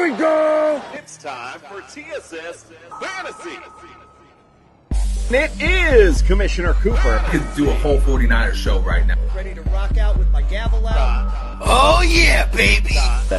we go! It's time for TSS Fantasy. It is Commissioner Cooper. I could do a whole 49ers show right now. Ready to rock out with my gavel out. Oh yeah, baby!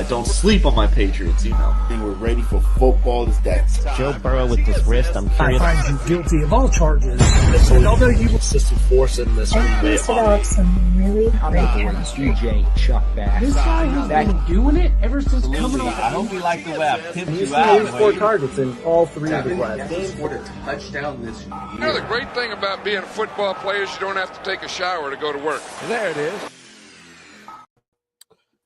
Don't sleep on my Patriots email. And we're ready for football. Is that Joe Burrow with his wrist? I'm curious. I find you guilty of all charges. Although you consistent force in this and he's developed some really great chemistry. DJ Chuck Bass. This guy has been doing it ever since coming off. I hope you like the web. He's got 4 targets in all 3 of the last Game for the touchdown this year. You know, the great thing about being a football player is you don't have to take a shower to go to work. There it is.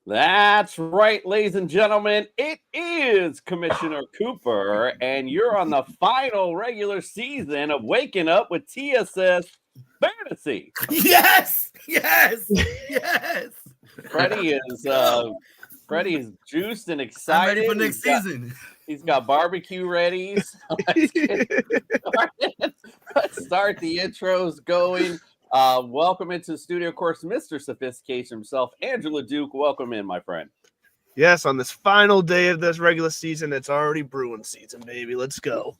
That's right, ladies and gentlemen. It is Commissioner Cooper, and you're on the final regular season of Waking Up with TSS Fantasy. Yes. Freddie is juiced and excited. I'm ready for next season. He's got barbecue ready. So let's start the intros going. Welcome into the studio, of course, Mr. Sophistication himself, Andrew LeDuc. Welcome in, my friend. Yes, on this final day of this regular season, it's already brewing season, baby. Let's go.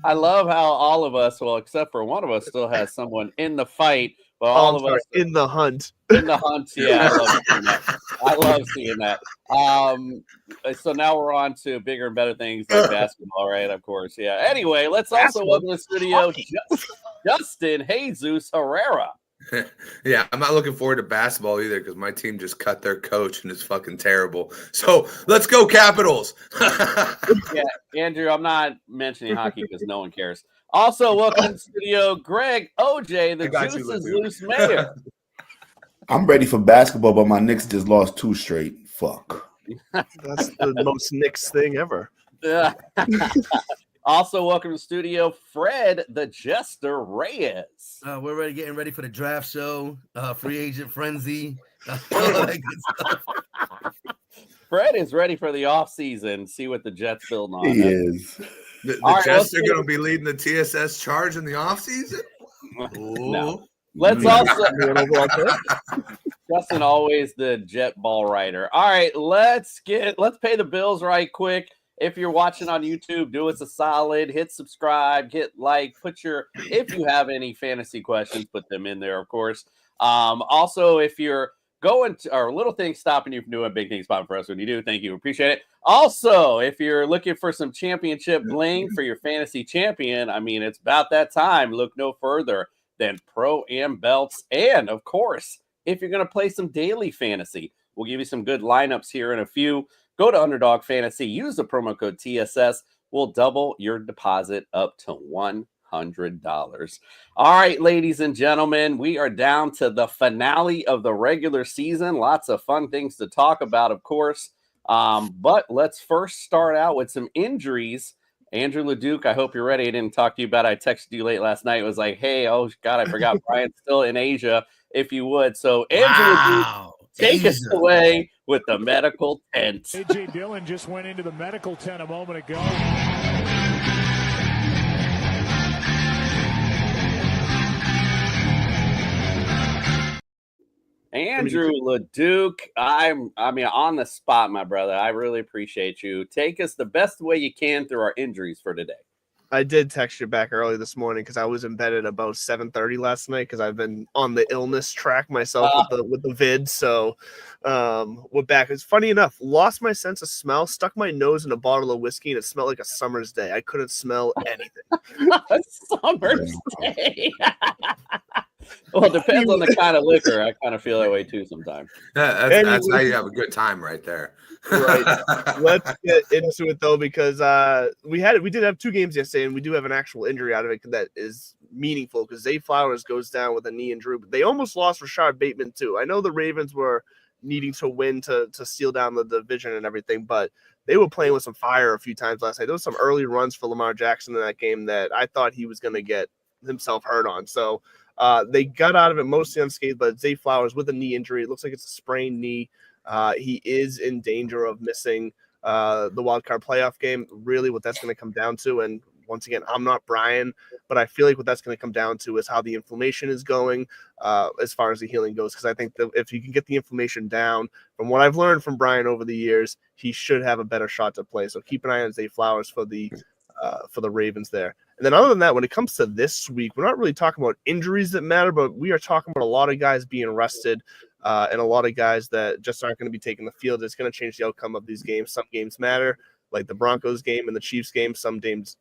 I love how all of us, well, except for one of us, still has someone in the fight. But all of us in the hunt. In the hunt, yeah, I love seeing that. So now we're on to bigger and better things like basketball, right? Of course, yeah. Anyway, let's also welcome to the studio Justin Jesus Herrera. Yeah, I'm not looking forward to basketball either because my team just cut their coach and it's fucking terrible. So let's go Capitals. Yeah, Andrew, I'm not mentioning hockey because no one cares. Also, welcome to the studio, Greg OJ, the Juice is Loose Mayor. I'm ready for basketball, but my Knicks just lost 2 straight. Fuck. That's the most Knicks thing ever. Also, welcome to the studio, Fred the Jester Reyes. We're getting ready for the draft show, free agent frenzy. Fred is ready for the offseason. See what the Jets build on. He is. The Jets are going to be leading the TSS charge in the offseason? No. Let's also Justin, always the jet ball writer. All right, let's pay the bills right quick. If you're watching on YouTube, do us a solid, hit subscribe, hit like, if you have any fantasy questions, put them in there, of course. Also, if you're going to, or little things stopping you from doing big things for us when you do, thank you, appreciate it. Also, if you're looking for some championship bling for your fantasy champion, I mean, it's about that time. Look no further than Pro-Am belts. And of course, if you're going to play some daily fantasy, we'll give you some good lineups here in a few. Go to Underdog Fantasy, use the promo code TSS. We'll double your deposit up to $100. All right, ladies and gentlemen, we are down to the finale of the regular season. Lots of fun things to talk about, of course. But let's first start out with some injuries. Andrew LeDuc, I hope you're ready. I didn't talk to you about it. I texted you late last night. It was like, hey, oh, God, I forgot Brian's still in Asia, if you would. So, Andrew LeDuc, take us away with the medical tent. A.J. Dillon just went into the medical tent a moment ago. Andrew LeDuc, I mean, on the spot, my brother. I really appreciate you. Take us the best way you can through our injuries for today. I did text you back early this morning because I was in bed at about 7:30 last night because I've been on the illness track myself with the vid. So we're back. It's funny enough, lost my sense of smell, stuck my nose in a bottle of whiskey, and it smelled like a summer's day. I couldn't smell anything. A summer's day. Well, it depends on the kind of liquor. I kind of feel that way too sometimes. That's how you have a good time right there. Right. Let's get into it though, because we did have 2 games yesterday, and we do have an actual injury out of it that is meaningful because Zay Flowers goes down with a knee injury. But they almost lost Rashard Bateman too. I know the Ravens were needing to win to seal down the division and everything, but they were playing with some fire a few times last night. There was some early runs for Lamar Jackson in that game that I thought he was going to get himself hurt on. So they got out of it mostly unscathed, but Zay Flowers with a knee injury. It looks like it's a sprained knee. He is in danger of missing the wild card playoff game. Really what that's going to come down to. And Once again, I'm not Brian, but I feel like what that's going to come down to is how the inflammation is going as far as the healing goes. Because I think that if you can get the inflammation down, from what I've learned from Brian over the years, he should have a better shot to play. So keep an eye on Zay Flowers for the Ravens there. And then other than that, when it comes to this week, we're not really talking about injuries that matter, but we are talking about a lot of guys being rested and a lot of guys that just aren't going to be taking the field. It's going to change the outcome of these games. Some games matter, like the Broncos game and the Chiefs game. Some games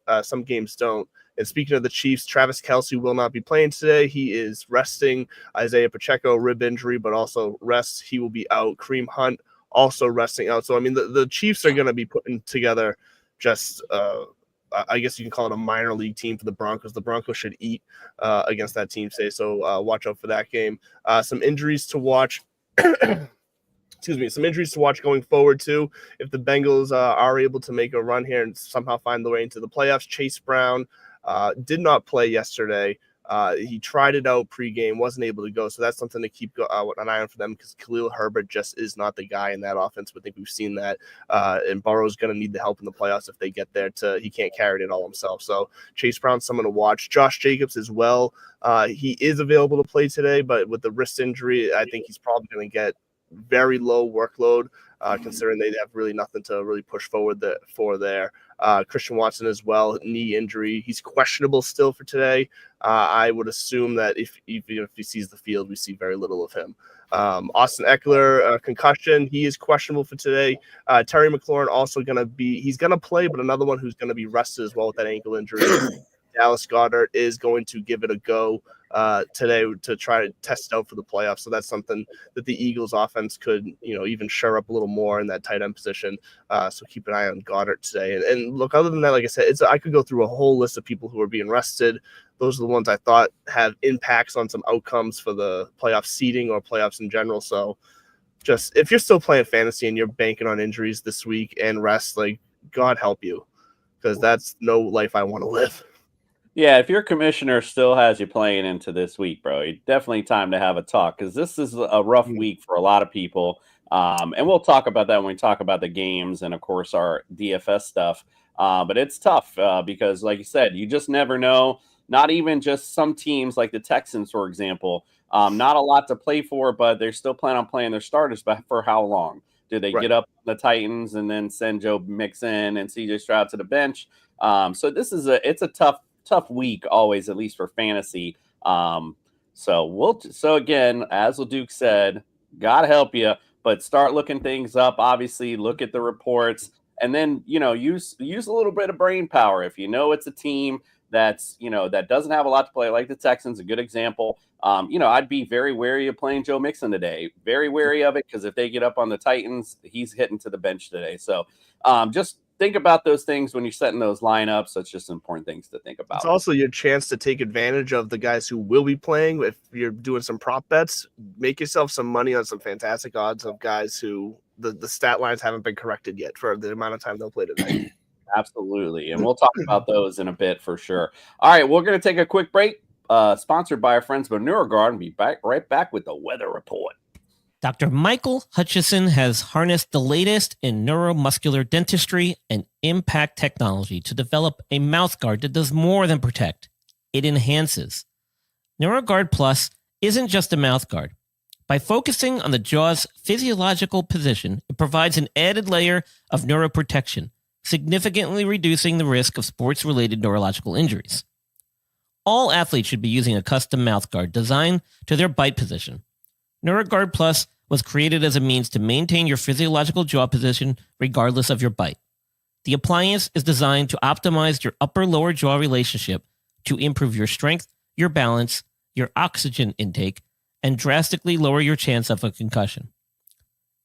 don't. And speaking of the Chiefs, Travis Kelce will not be playing today. He is resting. Isaiah Pacheco, rib injury, but also rests. He will be out. Kareem Hunt also resting out. So, I mean, the Chiefs are going to be putting together just I guess you can call it a minor league team for the Broncos. The Broncos should eat against that team today, so watch out for that game. Some injuries to watch. Excuse me. Some injuries to watch going forward, too. If the Bengals are able to make a run here and somehow find their way into the playoffs, Chase Brown did not play yesterday. He tried it out pregame, wasn't able to go. So that's something to keep an eye on for them because Khalil Herbert just is not the guy in that offense. But I think we've seen that. And Burrow's going to need the help in the playoffs if they get there. He can't carry it all himself. So Chase Brown's someone to watch. Josh Jacobs as well. He is available to play today, but with the wrist injury, I think he's probably going to get very low workload. Considering they have really nothing to really push forward for there. Christian Watson as well, knee injury. He's questionable still for today. I would assume that even if he sees the field, we see very little of him. Austin Eckler, concussion. He is questionable for today. Terry McLaurin also he's going to play, but another one who's going to be rested as well with that ankle injury. Dallas Goedert is going to give it a go today to try to test it out for the playoffs. So that's something that the Eagles offense could, even shore up a little more in that tight end position. So keep an eye on Goddard today. And look, other than that, like I said, I could go through a whole list of people who are being rested. Those are the ones I thought have impacts on some outcomes for the playoff seeding or playoffs in general. So just if you're still playing fantasy and you're banking on injuries this week and rest, like God help you, because that's no life I want to live. Yeah, if your commissioner still has you playing into this week, bro, it's definitely time to have a talk because this is a rough week for a lot of people. And we'll talk about that when we talk about the games and, of course, our DFS stuff. But it's tough because, like you said, you just never know. Not even just some teams like the Texans, for example, not a lot to play for, but they're still planning on playing their starters. But for how long? Do they get up the Titans and then send Joe Mixon and CJ Stroud to the bench? So this is it's a tough week always, at least for fantasy. So again, as LeDuc said, God help you, but start looking things up. Obviously, look at the reports, and then use a little bit of brain power. If it's a team that's that doesn't have a lot to play, like the Texans, a good example. I'd be very wary of playing Joe Mixon today. Very wary of it because if they get up on the Titans, he's hitting to the bench today. So just think about those things when you're setting those lineups. So it's just important things to think about. It's also your chance to take advantage of the guys who will be playing. If you're doing some prop bets, make yourself some money on some fantastic odds of guys who the stat lines haven't been corrected yet for the amount of time they'll play today. Absolutely. And we'll talk about those in a bit for sure. All right, we're going to take a quick break. Sponsored by our friends at NeuroGuard, and be right back with the weather report. Dr. Michael Hutchison has harnessed the latest in neuromuscular dentistry and impact technology to develop a mouthguard that does more than protect. It enhances. NeuroGuard Plus isn't just a mouthguard. By focusing on the jaw's physiological position, it provides an added layer of neuroprotection, significantly reducing the risk of sports-related neurological injuries. All athletes should be using a custom mouthguard designed to their bite position. NeuroGuard Plus was created as a means to maintain your physiological jaw position regardless of your bite. The appliance is designed to optimize your upper-lower jaw relationship to improve your strength, your balance, your oxygen intake, and drastically lower your chance of a concussion.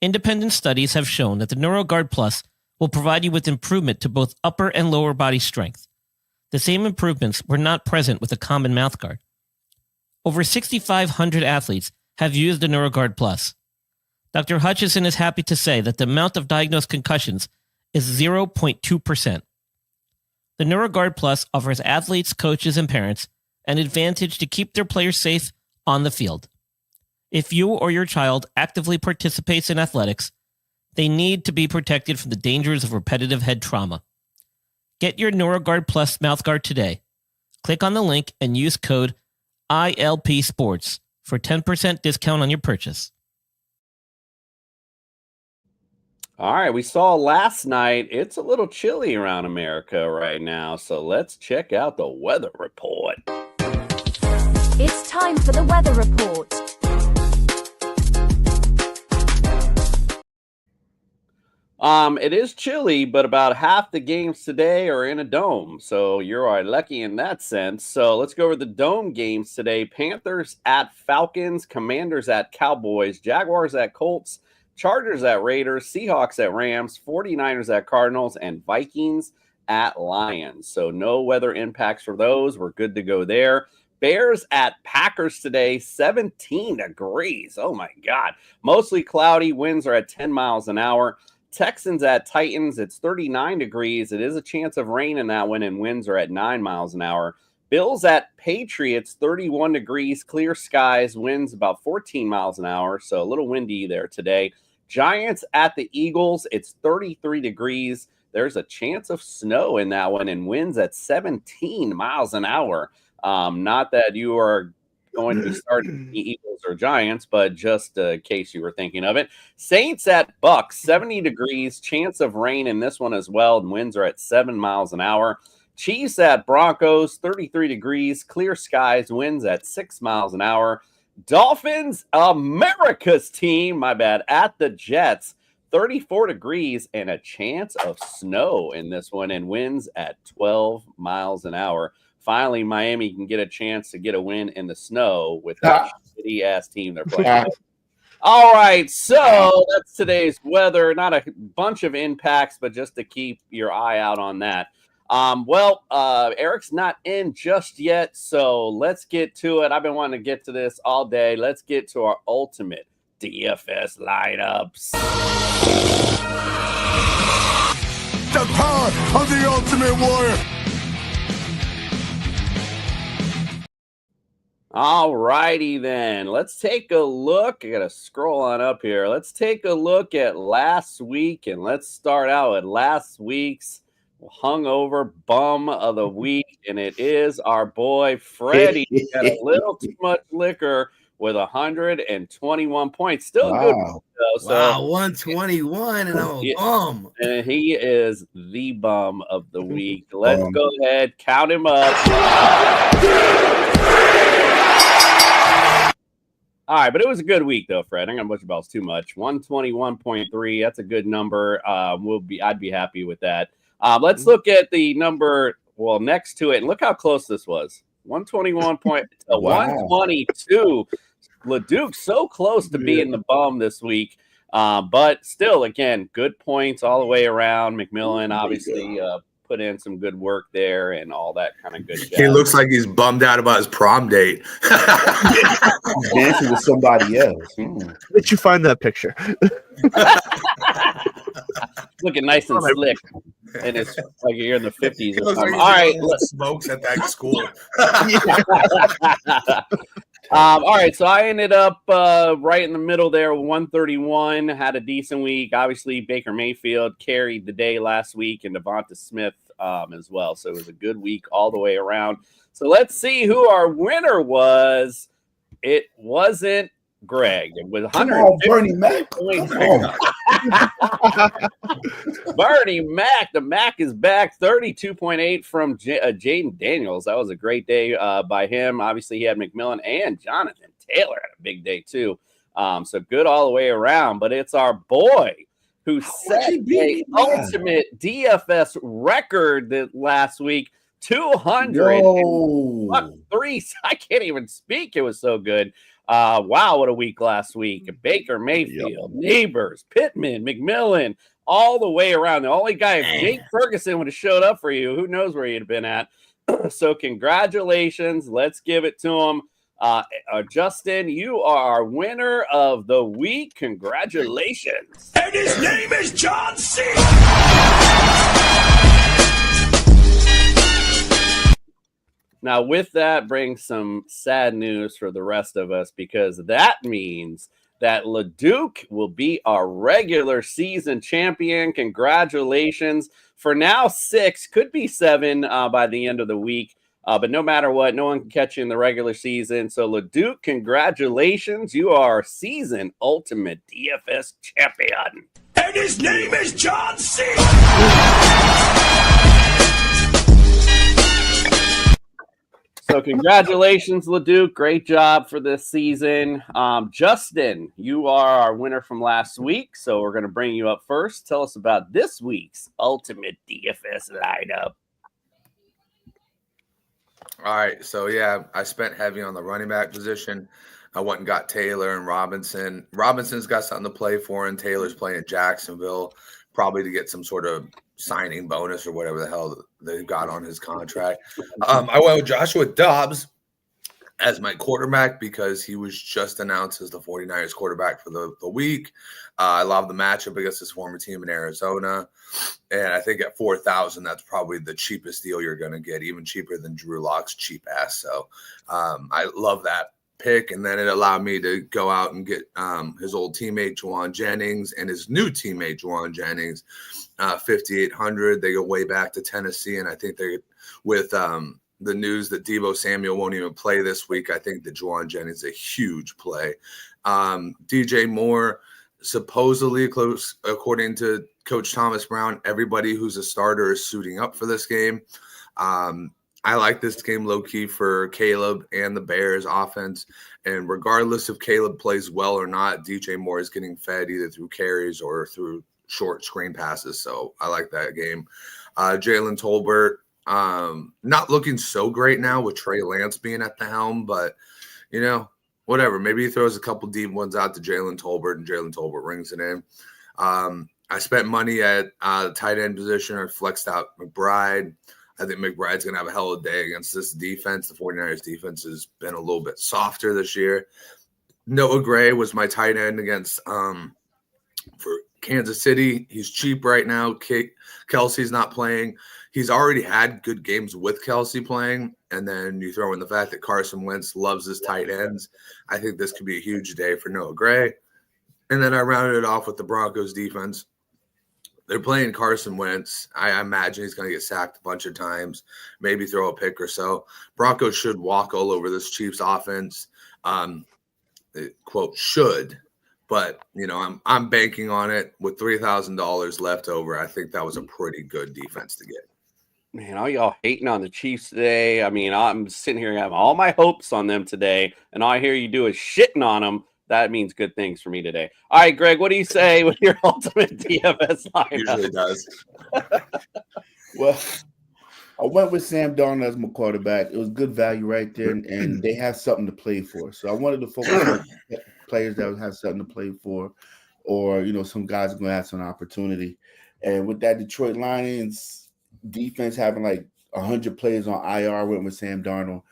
Independent studies have shown that the NeuroGuard Plus will provide you with improvement to both upper and lower body strength. The same improvements were not present with a common mouthguard. Over 6,500 athletes have used the NeuroGuard Plus. Dr. Hutchison is happy to say that the amount of diagnosed concussions is 0.2%. The NeuroGuard Plus offers athletes, coaches, and parents an advantage to keep their players safe on the field. If you or your child actively participates in athletics, they need to be protected from the dangers of repetitive head trauma. Get your NeuroGuard Plus mouthguard today. Click on the link and use code ILP Sports for 10% discount on your purchase. All right, we saw last night it's a little chilly around America right now, so let's check out the weather report. It's time for the weather report. It is chilly, but about half the games today are in a dome, so you are lucky in that sense. So let's go over the dome games today. Panthers at Falcons, Commanders at Cowboys, Jaguars at Colts, Chargers at Raiders, Seahawks at Rams, 49ers at Cardinals, and Vikings at Lions. So no weather impacts for those. We're good to go there. Bears at Packers today, 17 degrees. Oh, my God. Mostly cloudy. Winds are at 10 miles an hour. Texans at Titans, it's 39 degrees. It is a chance of rain in that one, and winds are at 9 miles an hour. Bills at Patriots, 31 degrees, clear skies, winds about 14 miles an hour, so a little windy there today. Giants at the Eagles, it's 33 degrees. There's a chance of snow in that one, and winds at 17 miles an hour. Not that you are going to be starting the Eagles or Giants, but just in case you were thinking of it. Saints at Bucks, 70 degrees, chance of rain in this one as well, and winds are at 7 miles an hour. Chiefs at Broncos, 33 degrees, clear skies, winds at 6 miles an hour. Dolphins, America's team, at the Jets, 34 degrees and a chance of snow in this one, and winds at 12 miles an hour. Finally, Miami can get a chance to get a win in the snow with that shitty-ass team they're playing. All right, so that's today's weather. Not a bunch of impacts, but just to keep your eye out on that. Eric's not in just yet, so let's get to it. I've been wanting to get to this all day. Let's get to our ultimate DFS lineups. The power of the Ultimate Warrior. All righty then. Let's take a look. I got to scroll on up here. Let's take a look at last week, and let's start out at last week's hungover bum of the week, and it is our boy Freddie. He had a little too much liquor with 121 points. Still good. So, wow, 121, and I'm a bum. And he is the bum of the week. Let's go ahead, count him up. All right, but it was a good week though, Fred. I'm gonna push balls too much. 121.3. That's a good number. I'd be happy with that. Let's look at the number next to it, and look how close this was. 121 to 122. LeDuc so close to being the bum this week, but still, again, good points all the way around. McMillan obviously put in some good work there and all that kind of good stuff. He looks like he's bummed out about his prom date. He's dancing with somebody else. Did you find that picture? Looking nice and slick. And it's like you're in the 50s or something. Like all right. Smokes at that school. All right. So I ended up right in the middle there, 131. Had a decent week. Obviously, Baker Mayfield carried the day last week, and Devonta Smith as well. So it was a good week all the way around. So let's see who our winner was. It wasn't Greg. It was 150. Bernie Mac. Bernie Mac. The Mac is back. 32.8 from Jaden Daniels. That was a great day by him. Obviously, he had McMillan and Jonathan Taylor had a big day too. So good all the way around. But it's our boy who set the ultimate DFS record that last week. 203. I can't even speak. It was so good. Wow, what a week last week. Baker Mayfield, Neighbors, Pittman, McMillan, all the way around. The only guy, if Jake Ferguson would have showed up for you, who knows where he'd have been at. So congratulations. Let's give it to him. Justin, you are our winner of the week. Congratulations. And his name is John C. Now, with that brings some sad news for the rest of us, because that means that Leduc will be our regular season champion. Congratulations. For now, 6, could be 7 by the end of the week. But no matter what, no one can catch you in the regular season. So Leduc, congratulations. You are our season ultimate DFS champion. And his name is John C. So congratulations, Leduc. Great job for this season. Justin, you are our winner from last week, so we're going to bring you up first. Tell us about this week's Ultimate DFS lineup. All right, so yeah, I spent heavy on the running back position. I went and got Taylor and Robinson. Robinson's got something to play for, and Taylor's playing at Jacksonville, probably to get some sort of signing bonus or whatever the hell they've got on his contract. I went with Joshua Dobbs as my quarterback because he was just announced as the 49ers quarterback for the week. I love the matchup against his former team in Arizona. And I think at 4,000, that's probably the cheapest deal you're going to get, even cheaper than Drew Lock's cheap ass. So I love that pick. And then it allowed me to go out and get his old teammate, Juwan Jennings, and his new teammate, Juwan Jennings, 5,800. They go way back to Tennessee. And I think they're with the news that Deebo Samuel won't even play this week. I think that Juwan Jennings is a huge play. DJ Moore, supposedly close, according to Coach Thomas Brown, everybody who's a starter is suiting up for this game. I like this game low-key for Caleb and the Bears offense. And regardless if Caleb plays well or not, DJ Moore is getting fed either through carries or through short screen passes. So I like that game. Jalen Tolbert, not looking so great now with Trey Lance being at the helm, but, you know, whatever. Maybe he throws a couple deep ones out to Jalen Tolbert, and Jalen Tolbert rings it in. I spent money at the tight end position. I flexed out McBride. I think McBride's going to have a hell of a day against this defense. The 49ers defense has been a little bit softer this year. Noah Gray was my tight end against for Kansas City. He's cheap right now. Kelsey's not playing. He's already had good games with Kelsey playing, and then you throw in the fact that Carson Wentz loves his tight ends. I think this could be a huge day for Noah Gray. And then I rounded it off with the Broncos defense. They're playing Carson Wentz. I imagine he's going to get sacked a bunch of times, maybe throw a pick or so. Broncos should walk all over this Chiefs offense. Quote, should. But, you know, I'm banking on it with $3,000 left over. I think that was a pretty good defense to get. Man, all y'all hating on the Chiefs today. I mean, I'm sitting here having all my hopes on them today, and all I hear you do is shitting on them. That means good things for me today. All right, Greg, what do you say with your ultimate DFS lineup? Usually does. Well, I went with Sam Darnold as my quarterback. It was good value right there, and they have something to play for. So I wanted to focus on players that have something to play for, or, you know, some guys are going to have some opportunity. And with that Detroit Lions defense having like 100 players on IR, I went with Sam Darnold.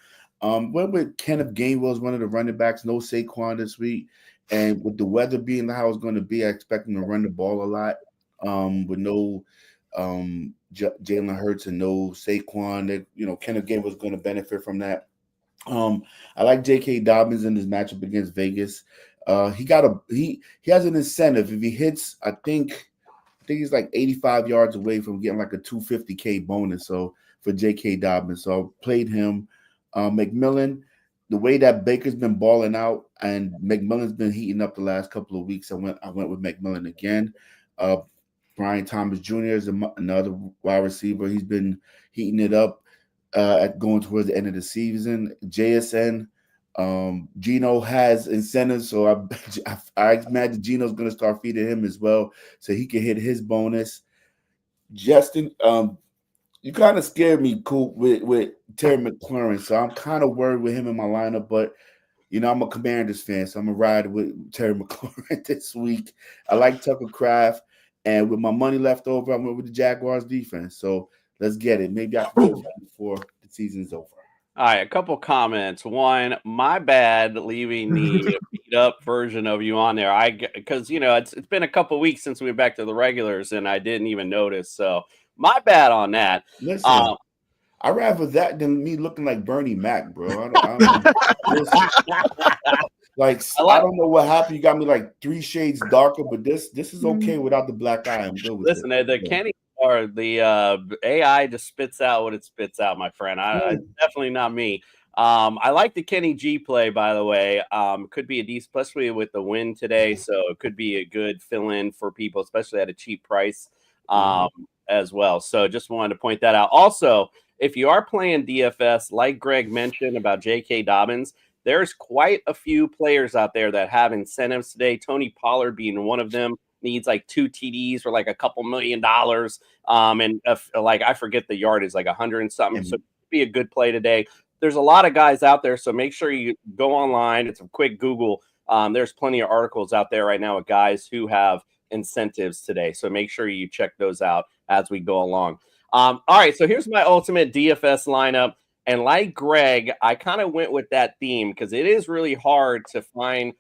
Went with Kenneth Gainwell as one of the running backs. No Saquon this week. And with the weather being how it's going to be, I expect him to run the ball a lot with no Jalen Hurts and no Saquon. That, you know, Kenneth Gainwell is going to benefit from that. I like J.K. Dobbins in his matchup against Vegas. He has an incentive. If he hits, I think he's like 85 yards away from getting like a $250K bonus. So for J.K. Dobbins, so I played him. McMillan, the way that Baker's been balling out and McMillan's been heating up the last couple of weeks, I went with McMillan again. Brian Thomas Jr. is another wide receiver. He's been heating it up at going towards the end of the season. JSN, Gino has incentives, so I imagine Gino's going to start feeding him as well, so he can hit his bonus. Justin, you kind of scared me, with Terry McLaurin, so I'm kind of worried with him in my lineup. But, you know, I'm a Commanders fan, so I'm going to ride with Terry McLaurin this week. I like Tucker Kraft, and with my money left over, I went with the Jaguars defense. So let's get it. Maybe I can get it before the season's over. All right, a couple comments. One, my bad leaving the beat up version of you on there. Because, you know, it's been a couple weeks since we went back to the regulars, and I didn't even notice. So my bad on that. Listen, I'd rather that than me looking like Bernie Mac, bro. Like I don't know what happened. You got me like 3 shades darker, but this is okay without the black eye. I'm good with Listen, it. the Kenny or the AI just spits out what it spits out, my friend. I definitely not me. I like the Kenny G play, by the way. Could be a decent, especially with the win today. So it could be a good fill in for people, especially at a cheap price as well. So just wanted to point that out. Also, if you are playing DFS, like Greg mentioned about J.K. Dobbins, there's quite a few players out there that have incentives today. Tony Pollard being one of them. Needs like 2 TDs for like a couple $1 million. And like I forget the yard is like 100 and something. So it could be a good play today. There's a lot of guys out there, so make sure you go online. It's a quick Google. There's plenty of articles out there right now with guys who have incentives today. So make sure you check those out as we go along. All right, so here's my ultimate DFS lineup. And like Greg, I kind of went with that theme because it is really hard to find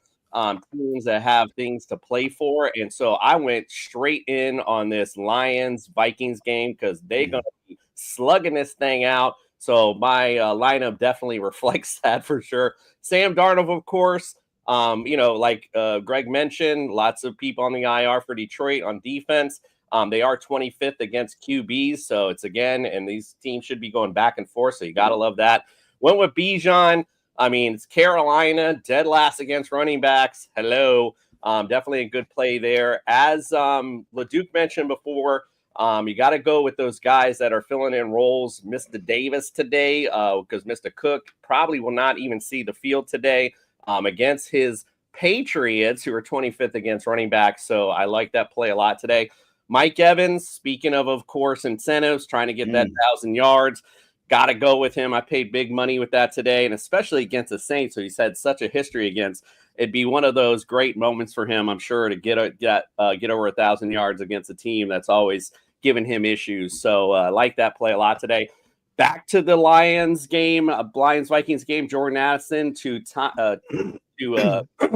teams that have things to play for. And so I went straight in on this Lions-Vikings game because they're going to be slugging this thing out. So my lineup definitely reflects that for sure. Sam Darnold, of course, like Greg mentioned, lots of people on the IR for Detroit on defense. They are 25th against QBs. So it's again, and these teams should be going back and forth. So you got to love that. Went with Bijan. I mean, it's Carolina, dead last against running backs. Hello. Definitely a good play there. As LeDuc mentioned before, you got to go with those guys that are filling in roles. Mr. Davis today, because Mr. Cook probably will not even see the field today against his Patriots, who are 25th against running backs. So I like that play a lot today. Mike Evans, speaking of course, incentives, trying to get that 1,000 yards. Got to go with him. I paid big money with that today, and especially against the Saints, who he's had such a history against. It'd be one of those great moments for him, I'm sure, to get over 1,000 yards against a team that's always giving him issues. So I like that play a lot today. Back to the Lions game, Lions-Vikings game. Jordan Addison to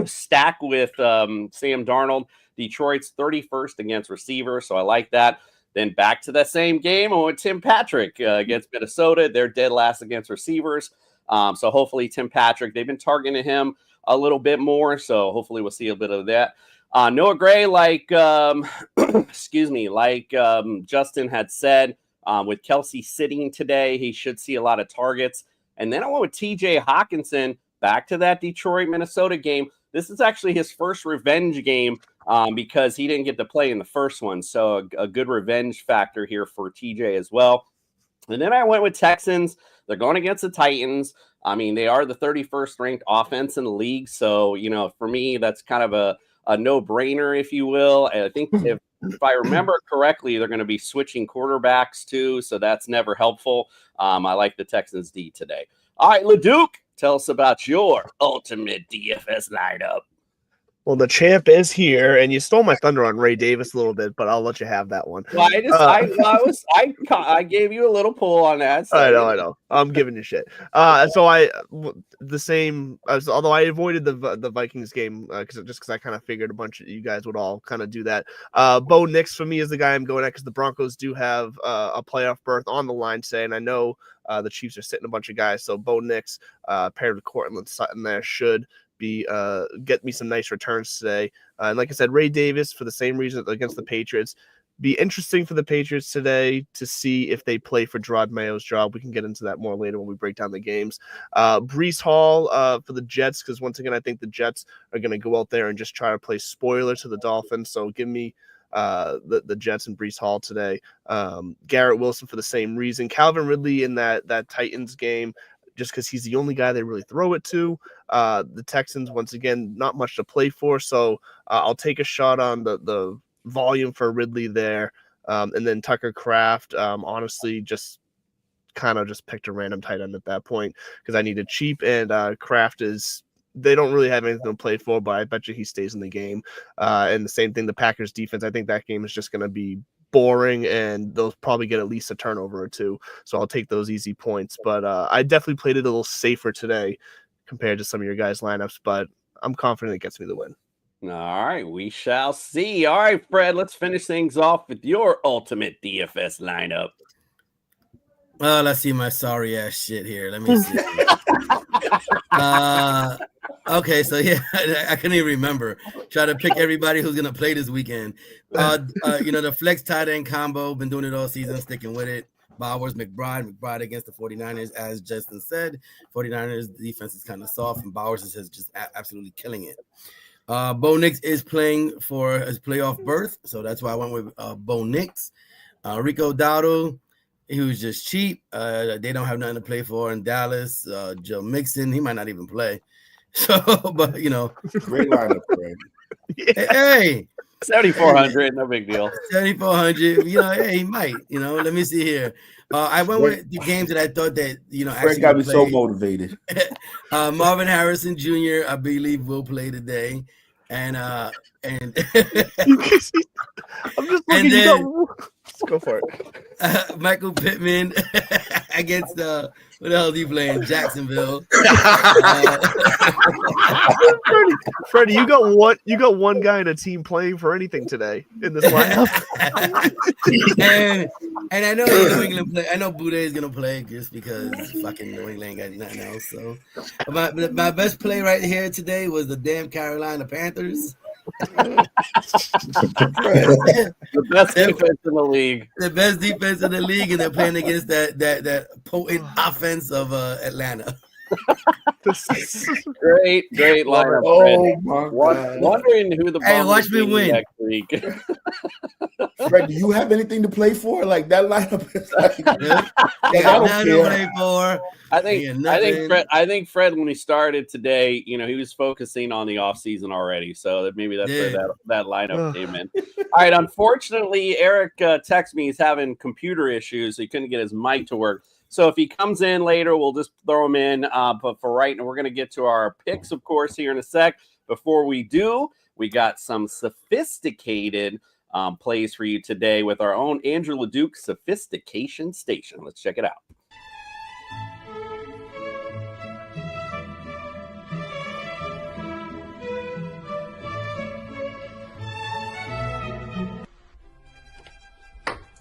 stack with Sam Darnold. Detroit's 31st against receivers, so I like that. Then back to that same game, I went Tim Patrick against Minnesota. They're dead last against receivers. So hopefully Tim Patrick, they've been targeting him a little bit more. So hopefully we'll see a bit of that. Noah Gray, Justin had said, with Kelsey sitting today, he should see a lot of targets. And then I went with TJ Hawkinson back to that Detroit-Minnesota game. This is actually his first revenge game because he didn't get to play in the first one. So a good revenge factor here for TJ as well. And then I went with Texans. They're going against the Titans. I mean, they are the 31st ranked offense in the league. So, for me, that's kind of a no-brainer, if you will. And I think if I remember correctly, they're going to be switching quarterbacks too. So that's never helpful. I like the Texans D today. All right, LeDuc, tell us about your ultimate DFS lineup. Well, the champ is here, and you stole my thunder on Ray Davis a little bit, but I'll let you have that one. Well, I gave you a little pull on that. So. I know. I'm giving you shit. Although I avoided the Vikings game because I kind of figured a bunch of you guys would all kind of do that. Bo Nix for me is the guy I'm going at because the Broncos do have a playoff berth on the line today, and I know the Chiefs are sitting a bunch of guys. So Bo Nix paired with Cortland Sutton there should be get me some nice returns today. And like I said, Ray Davis for the same reason against the Patriots. Be interesting for the Patriots today to see if they play for Gerard Mayo's job. We can get into that more later when we break down the games. Breece Hall for the Jets, because once again, I think the Jets are going to go out there and just try to play spoiler to the Dolphins. So give me the Jets and Breece Hall today. Garrett Wilson for the same reason. Calvin Ridley in that Titans game, just because he's the only guy they really throw it to. The Texans, once again, not much to play for. So I'll take a shot on the volume for Ridley there. And then Tucker Kraft, honestly, just picked a random tight end at that point because I needed cheap, and Kraft they don't really have anything to play for, but I bet you he stays in the game. And the same thing, the Packers defense, I think that game is just going to be boring, and they'll probably get at least a turnover or two. So I'll take those easy points. But I definitely played it a little safer today compared to some of your guys' lineups, but I'm confident it gets me the win. All right, we shall see. All right, Fred, let's finish things off with your ultimate DFS lineup. Let's see my sorry ass shit here. Let me see. Okay, so yeah, I couldn't even remember. Try to pick everybody who's gonna play this weekend. The flex tight end combo, been doing it all season, sticking with it. Bowers, McBride against the 49ers, as Justin said. 49ers defense is kind of soft, and Bowers is just absolutely killing it. Bo Nix is playing for his playoff berth, so that's why I went with Bo Nix. Rico Dowdle, he was just cheap. They don't have nothing to play for in Dallas. Joe Mixon, he might not even play. So, but great lineup, right? Hey, 7,400, no big deal. 7,400. Hey, he might. Let me see here. I went with the games that I thought that Frank got me so motivated. Marvin Harrison Jr. I believe will play today, and I'm just looking. Let's go for it. Michael Pittman against what the hell is he playing? Jacksonville. Freddie, you got one guy in a team playing for anything today in this lineup. and I know New England play. I know Boudet is gonna play just because fucking New England ain't got nothing else. So my best play right here today was the damn Carolina Panthers. The best defense in the league. The best defense in the league, and they're playing against that potent offense of Atlanta. Great lineup. Oh my God! Wondering who the watch me win next week. Fred, do you have anything to play for? Like that lineup is like, I don't care. For. I think Fred, when he started today, he was focusing on the offseason already. So maybe that's where that lineup came in. All right. Unfortunately, Eric texted me he's having computer issues, so he couldn't get his mic to work. So if he comes in later, we'll just throw him in. But for right now, we're going to get to our picks, of course, here in a sec. Before we do, we got some sophisticated plays for you today with our own Andrew LeDuc Sophistication Station. Let's check it out.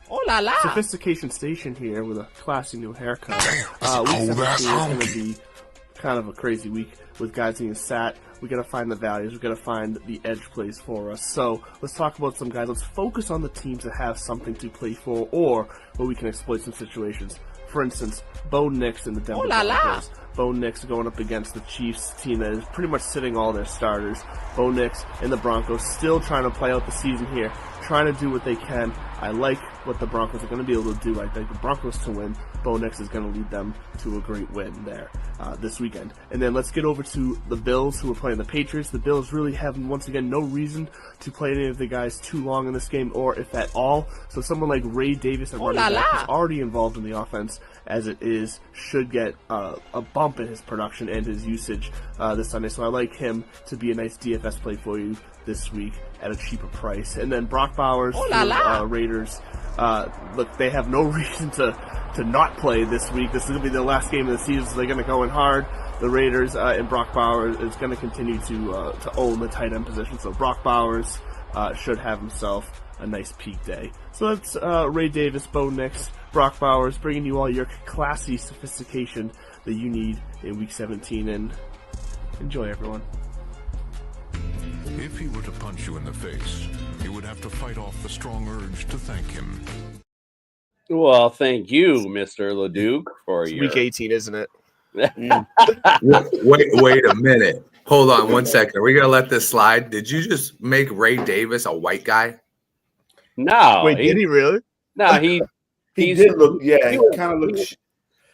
Oh la la! Sophistication Station here with a classy new haircut. Week 17 is going to be kind of a crazy week with guys being sat. We got to find the values. We got to find the edge plays for us. So let's talk about some guys. Let's focus on the teams that have something to play for, or where we can exploit some situations. For instance, Bo Nix in the Denver Broncos. Bo Nix going up against the Chiefs team that is pretty much sitting all their starters. Bo Nix in the Broncos still trying to play out the season here, trying to do what they can. I like what the Broncos are going to be able to do. I think the Broncos to win. Bo Nix is going to lead them to a great win there this weekend. And then let's get over to the Bills, who are playing the Patriots. The Bills really have, once again, no reason to play any of the guys too long in this game, or if at all. So someone like Ray Davis at running back is already involved in the offense, as it is, should get a bump in his production and his usage this Sunday. So I like him to be a nice DFS play for you this week at a cheaper price. And then Brock Bowers, Raiders. Look, they have no reason to not play this week. This is going to be their last game of the season, so they're going to go in hard. The Raiders and Brock Bowers is going to continue to own the tight end position. So Brock Bowers should have himself a nice peak day. So that's Ray Davis, Bo Nix, Brock Bowers, bringing you all your classy sophistication that you need in Week 17. And enjoy, everyone. If he were to punch you in the face, you would have to fight off the strong urge to thank him. Well, thank you, Mr. LeDuc, for your... Week 18, isn't it? Wait a minute. Hold on 1 second. Are we going to let this slide? Did you just make Ray Davis a white guy? No. Wait, did he really? No, he did look, yeah, he kind of looked...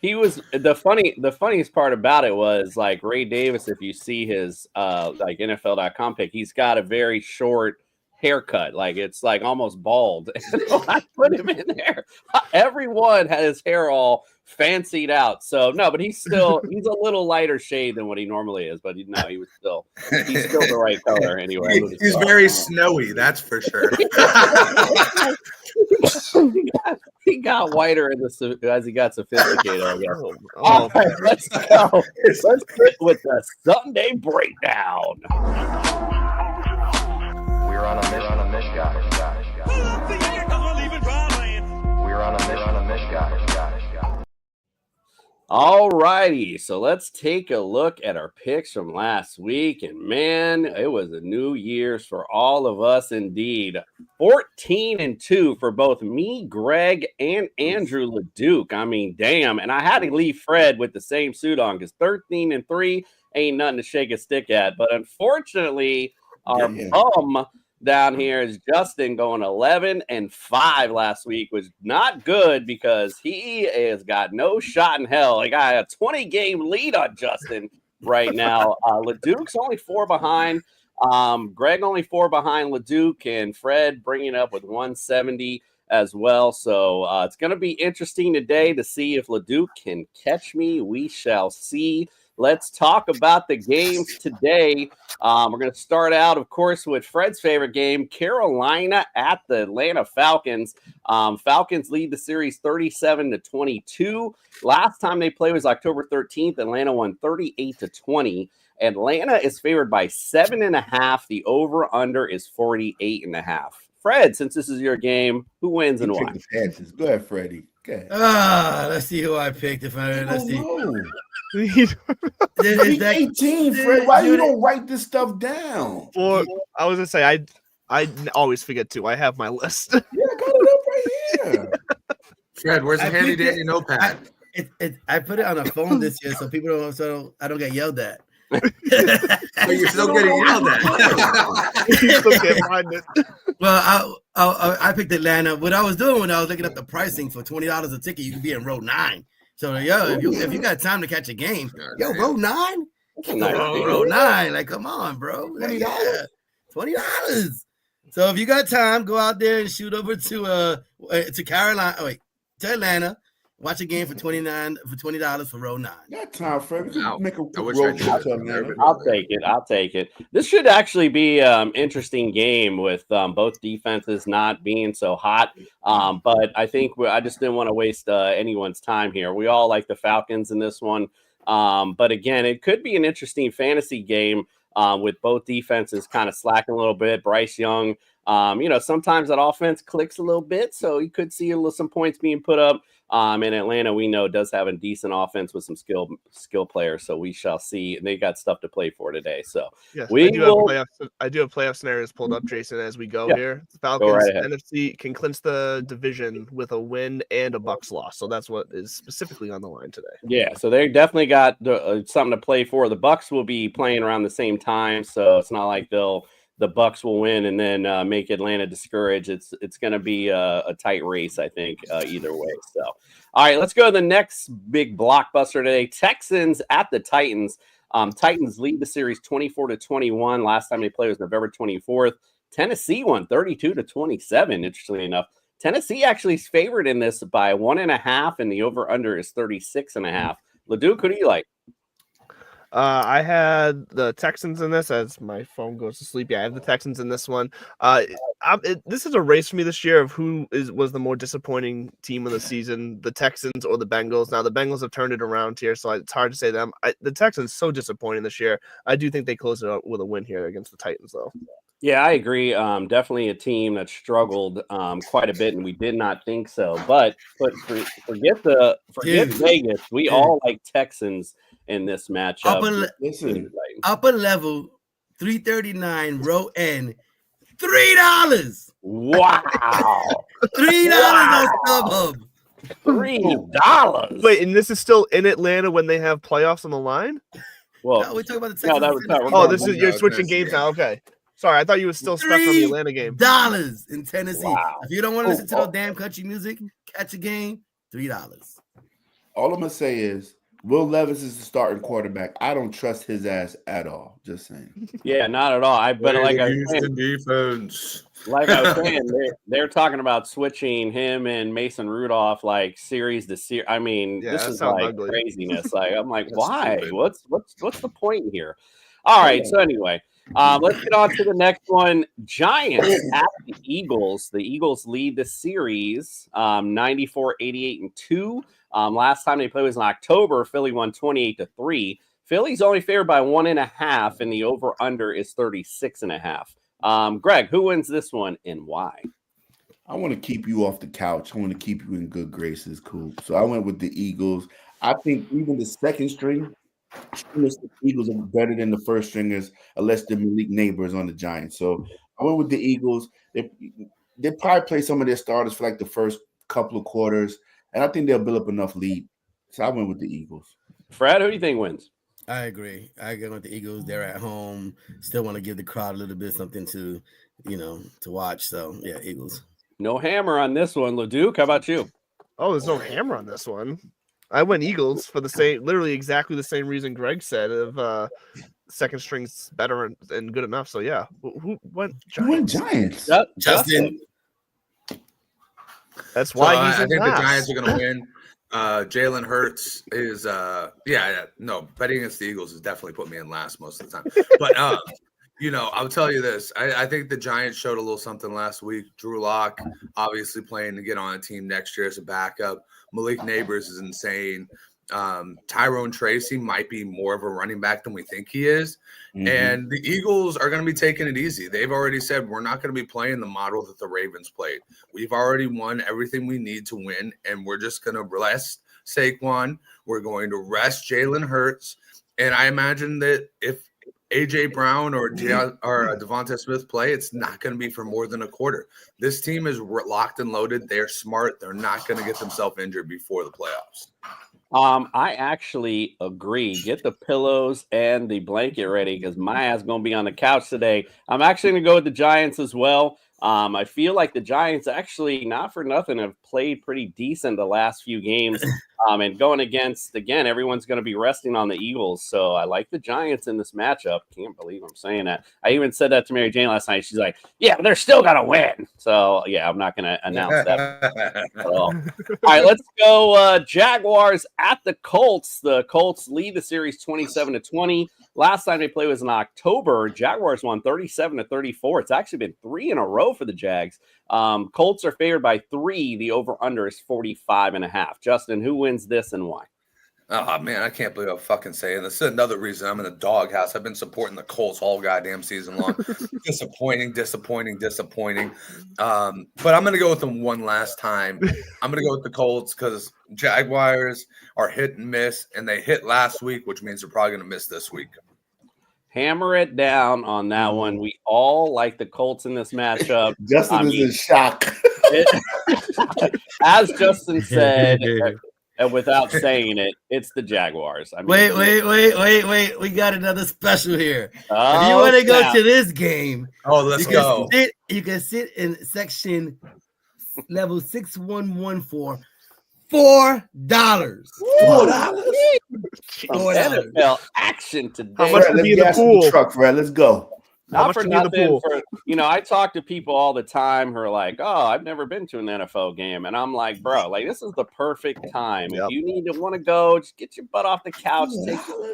He was the funniest part about it was like Ray Davis. If you see his like NFL.com pick, he's got a very short haircut, like it's like almost bald. I put him in there. Everyone had his hair all fancied out. So no, but he's a little lighter shade than what he normally is. But he's still the right color anyway. He's very snowy, that's for sure. He got whiter as he got sophisticated, I guess. All right, let's go. Let's get with the Sunday breakdown. We're on a mission, guys. We're on a mission, guys. All righty, so let's take a look at our picks from last week. And man, it was a new year's for all of us indeed. 14-2 for both me, Greg, and Andrew LeDuc. I mean, damn. And I had to leave Fred with the same suit on because 13-3 ain't nothing to shake a stick at. But unfortunately, our bum down here is Justin going 11-5 last week, was not good because he has got no shot in hell. I got a 20-game lead on Justin right now. LeDuc's only 4 behind. Greg only 4 behind LeDuc, and Fred bringing up with 170 as well. So it's going to be interesting today to see if LeDuc can catch me. We shall see. Let's talk about the games today. We're going to start out, of course, with Fred's favorite game, Carolina at the Atlanta Falcons. Falcons lead the series 37-22. Last time they played was October 13th. Atlanta won 38-20. Atlanta is favored by 7.5. The over-under is 48.5. Fred, since this is your game, who wins and why? Go ahead, Freddie. Okay. Let's see who I picked. Let's see. Week 18, Fred. Why you don't write this stuff down? Or I was gonna say I always forget to. I have my list. Yeah, I got it up right here. Fred, where's the handy dandy notepad? I put it on a phone this year so people don't, so I don't get yelled at. So you're still getting yelled at. You still can't find it. Well, I picked Atlanta. What I was doing when I was looking up the pricing for $20 a ticket, you could be in row 9. So if you got time to catch a game, row 9, row 9. Like, come on, bro. Like, yeah, $20. So if you got time, go out there and shoot over to Carolina. To Atlanta. Watch a game for $20 for row 9. Got time, Fred. Make a road trip to Atlanta. I'll take it. This should actually be an interesting game with both defenses not being so hot. But I think I just didn't want to waste anyone's time here. We all like the Falcons in this one. But again, it could be an interesting fantasy game with both defenses kind of slacking a little bit. Bryce Young, sometimes that offense clicks a little bit. So you could see some points being put up. And Atlanta, we know, does have a decent offense with some skill players, so we shall see. And they got stuff to play for today. So yes, I do have playoff scenarios pulled up, Jason, as we go here. The Falcons NFC can clinch the division with a win and a Bucs loss, so that's what is specifically on the line today. Yeah, so they definitely got something to play for. The Bucs will be playing around the same time, so it's not like the Bucs will win and then make Atlanta discouraged. It's going to be a tight race, I think, either way. So, all right, let's go to the next big blockbuster today. Texans at the Titans. Titans lead the series 24-21. Last time they played was November 24th. Tennessee won 32-27, interestingly enough. Tennessee actually is favored in this by 1.5, and the over-under is 36.5. LeDuc, who do you like? I had the Texans in this as my phone goes to sleep. Yeah, I have the Texans in this one. This is a race for me this year of who was the more disappointing team of the season, the Texans or the Bengals. Now, the Bengals have turned it around here, so it's hard to say them. The Texans so disappointing this year. I do think they close it up with a win here against the Titans, though. Yeah, I agree. Definitely a team that struggled quite a bit, and we did not think so. But forget Vegas. We all like Texans in this matchup. Upper level, 339, row N, $3. Wow. $3 on StubHub. $3. Wait, and this is still in Atlanta when they have playoffs on the line? Well, no, we talk about the Texans. You're switching games now. Okay. Sorry, I thought you were still stuck on the Atlanta game. $3 in Tennessee. Wow. If you don't want to listen to no damn country music, catch a game, $3. All I'm gonna say is Will Levis is the starting quarterback. I don't trust his ass at all. Just saying. Yeah, not at all. Like I was saying, they're talking about switching him and Mason Rudolph like series to series. I mean, this is like ugly craziness. Like I'm like, why? Stupid. What's the point here? All right. So anyway. Let's get on to the next one. Giants at the Eagles. The Eagles lead the series 94-88-2. Last time they played was in October. Philly won 28-3. Philly's only favored by 1.5, and the over-under is 36.5. Greg, who wins this one and why? I want to keep you off the couch. I want to keep you in good graces, Coop. So I went with the Eagles. I think even the second stringers, the Eagles are better than the first stringers, unless the Malik Neighbors on the Giants. So I went with the Eagles. They probably play some of their starters for like the first couple of quarters, and I think they'll build up enough lead. So I went with the Eagles. Fred, who do you think wins? I agree. I go with the Eagles. They're at home. Still want to give the crowd a little bit something to watch. So yeah, Eagles. No hammer on this one. LeDuc, how about you? Oh, there's no hammer on this one. I went Eagles for literally exactly the same reason Greg said of second string's better and good enough. So yeah, who went Giants? Who went Giants? Justin. That's why I think the Giants are going to win. Jalen Hurts is betting against the Eagles has definitely put me in last most of the time. But I'll tell you this. I think the Giants showed a little something last week. Drew Lock obviously playing to get on a team next year as a backup. Malik Neighbors is insane. Tyrone Tracy might be more of a running back than we think he is. Mm-hmm. And the Eagles are going to be taking it easy. They've already said we're not going to be playing the model that the Ravens played. We've already won everything we need to win, and we're just going to rest Saquon. We're going to rest Jalen Hurts. And I imagine that if A.J. Brown or Devonta Smith play, it's not going to be for more than a quarter. This team is locked and loaded. They're smart. They're not going to get themselves injured before the playoffs. I actually agree. Get the pillows and the blanket ready because my ass is going to be on the couch today. I'm actually going to go with the Giants as well. I feel like the Giants actually, not for nothing, have played pretty decent the last few games. And going against, again, everyone's going to be resting on the Eagles. So I like the Giants in this matchup. Can't believe I'm saying that. I even said that to Mary Jane last night. She's like, yeah, they're still going to win. So, yeah, I'm not going to announce that at all. All right, let's go Jaguars at the Colts. The Colts lead the series 27-20. Last time they played was in October. Jaguars won 37-34. It's actually been 3 in a row for the Jags. Colts are favored by 3. The over-under is 45.5. Justin, who wins this and why? Oh, man, I can't believe I'm fucking saying this. This is another reason I'm in the doghouse. I've been supporting the Colts all goddamn season long. Disappointing. But I'm going to go with them one last time. I'm going to go with the Colts because Jaguars are hit and miss, and they hit last week, which means they're probably going to miss this week. Hammer it down on that one. We all like the Colts in this matchup. Justin is in shock. As Justin said, and without saying it, it's the Jaguars. I mean, wait. We got another special here. If you want to go to this game, let's go. You can sit in section level 6114. $4. $4. NFL action today. How much to be in the pool? Fred, let's go. Not for nothing. I talk to people all the time who are like, "Oh, I've never been to an NFL game," and I'm like, "Bro, like this is the perfect time. If you want to go, just get your butt off the couch,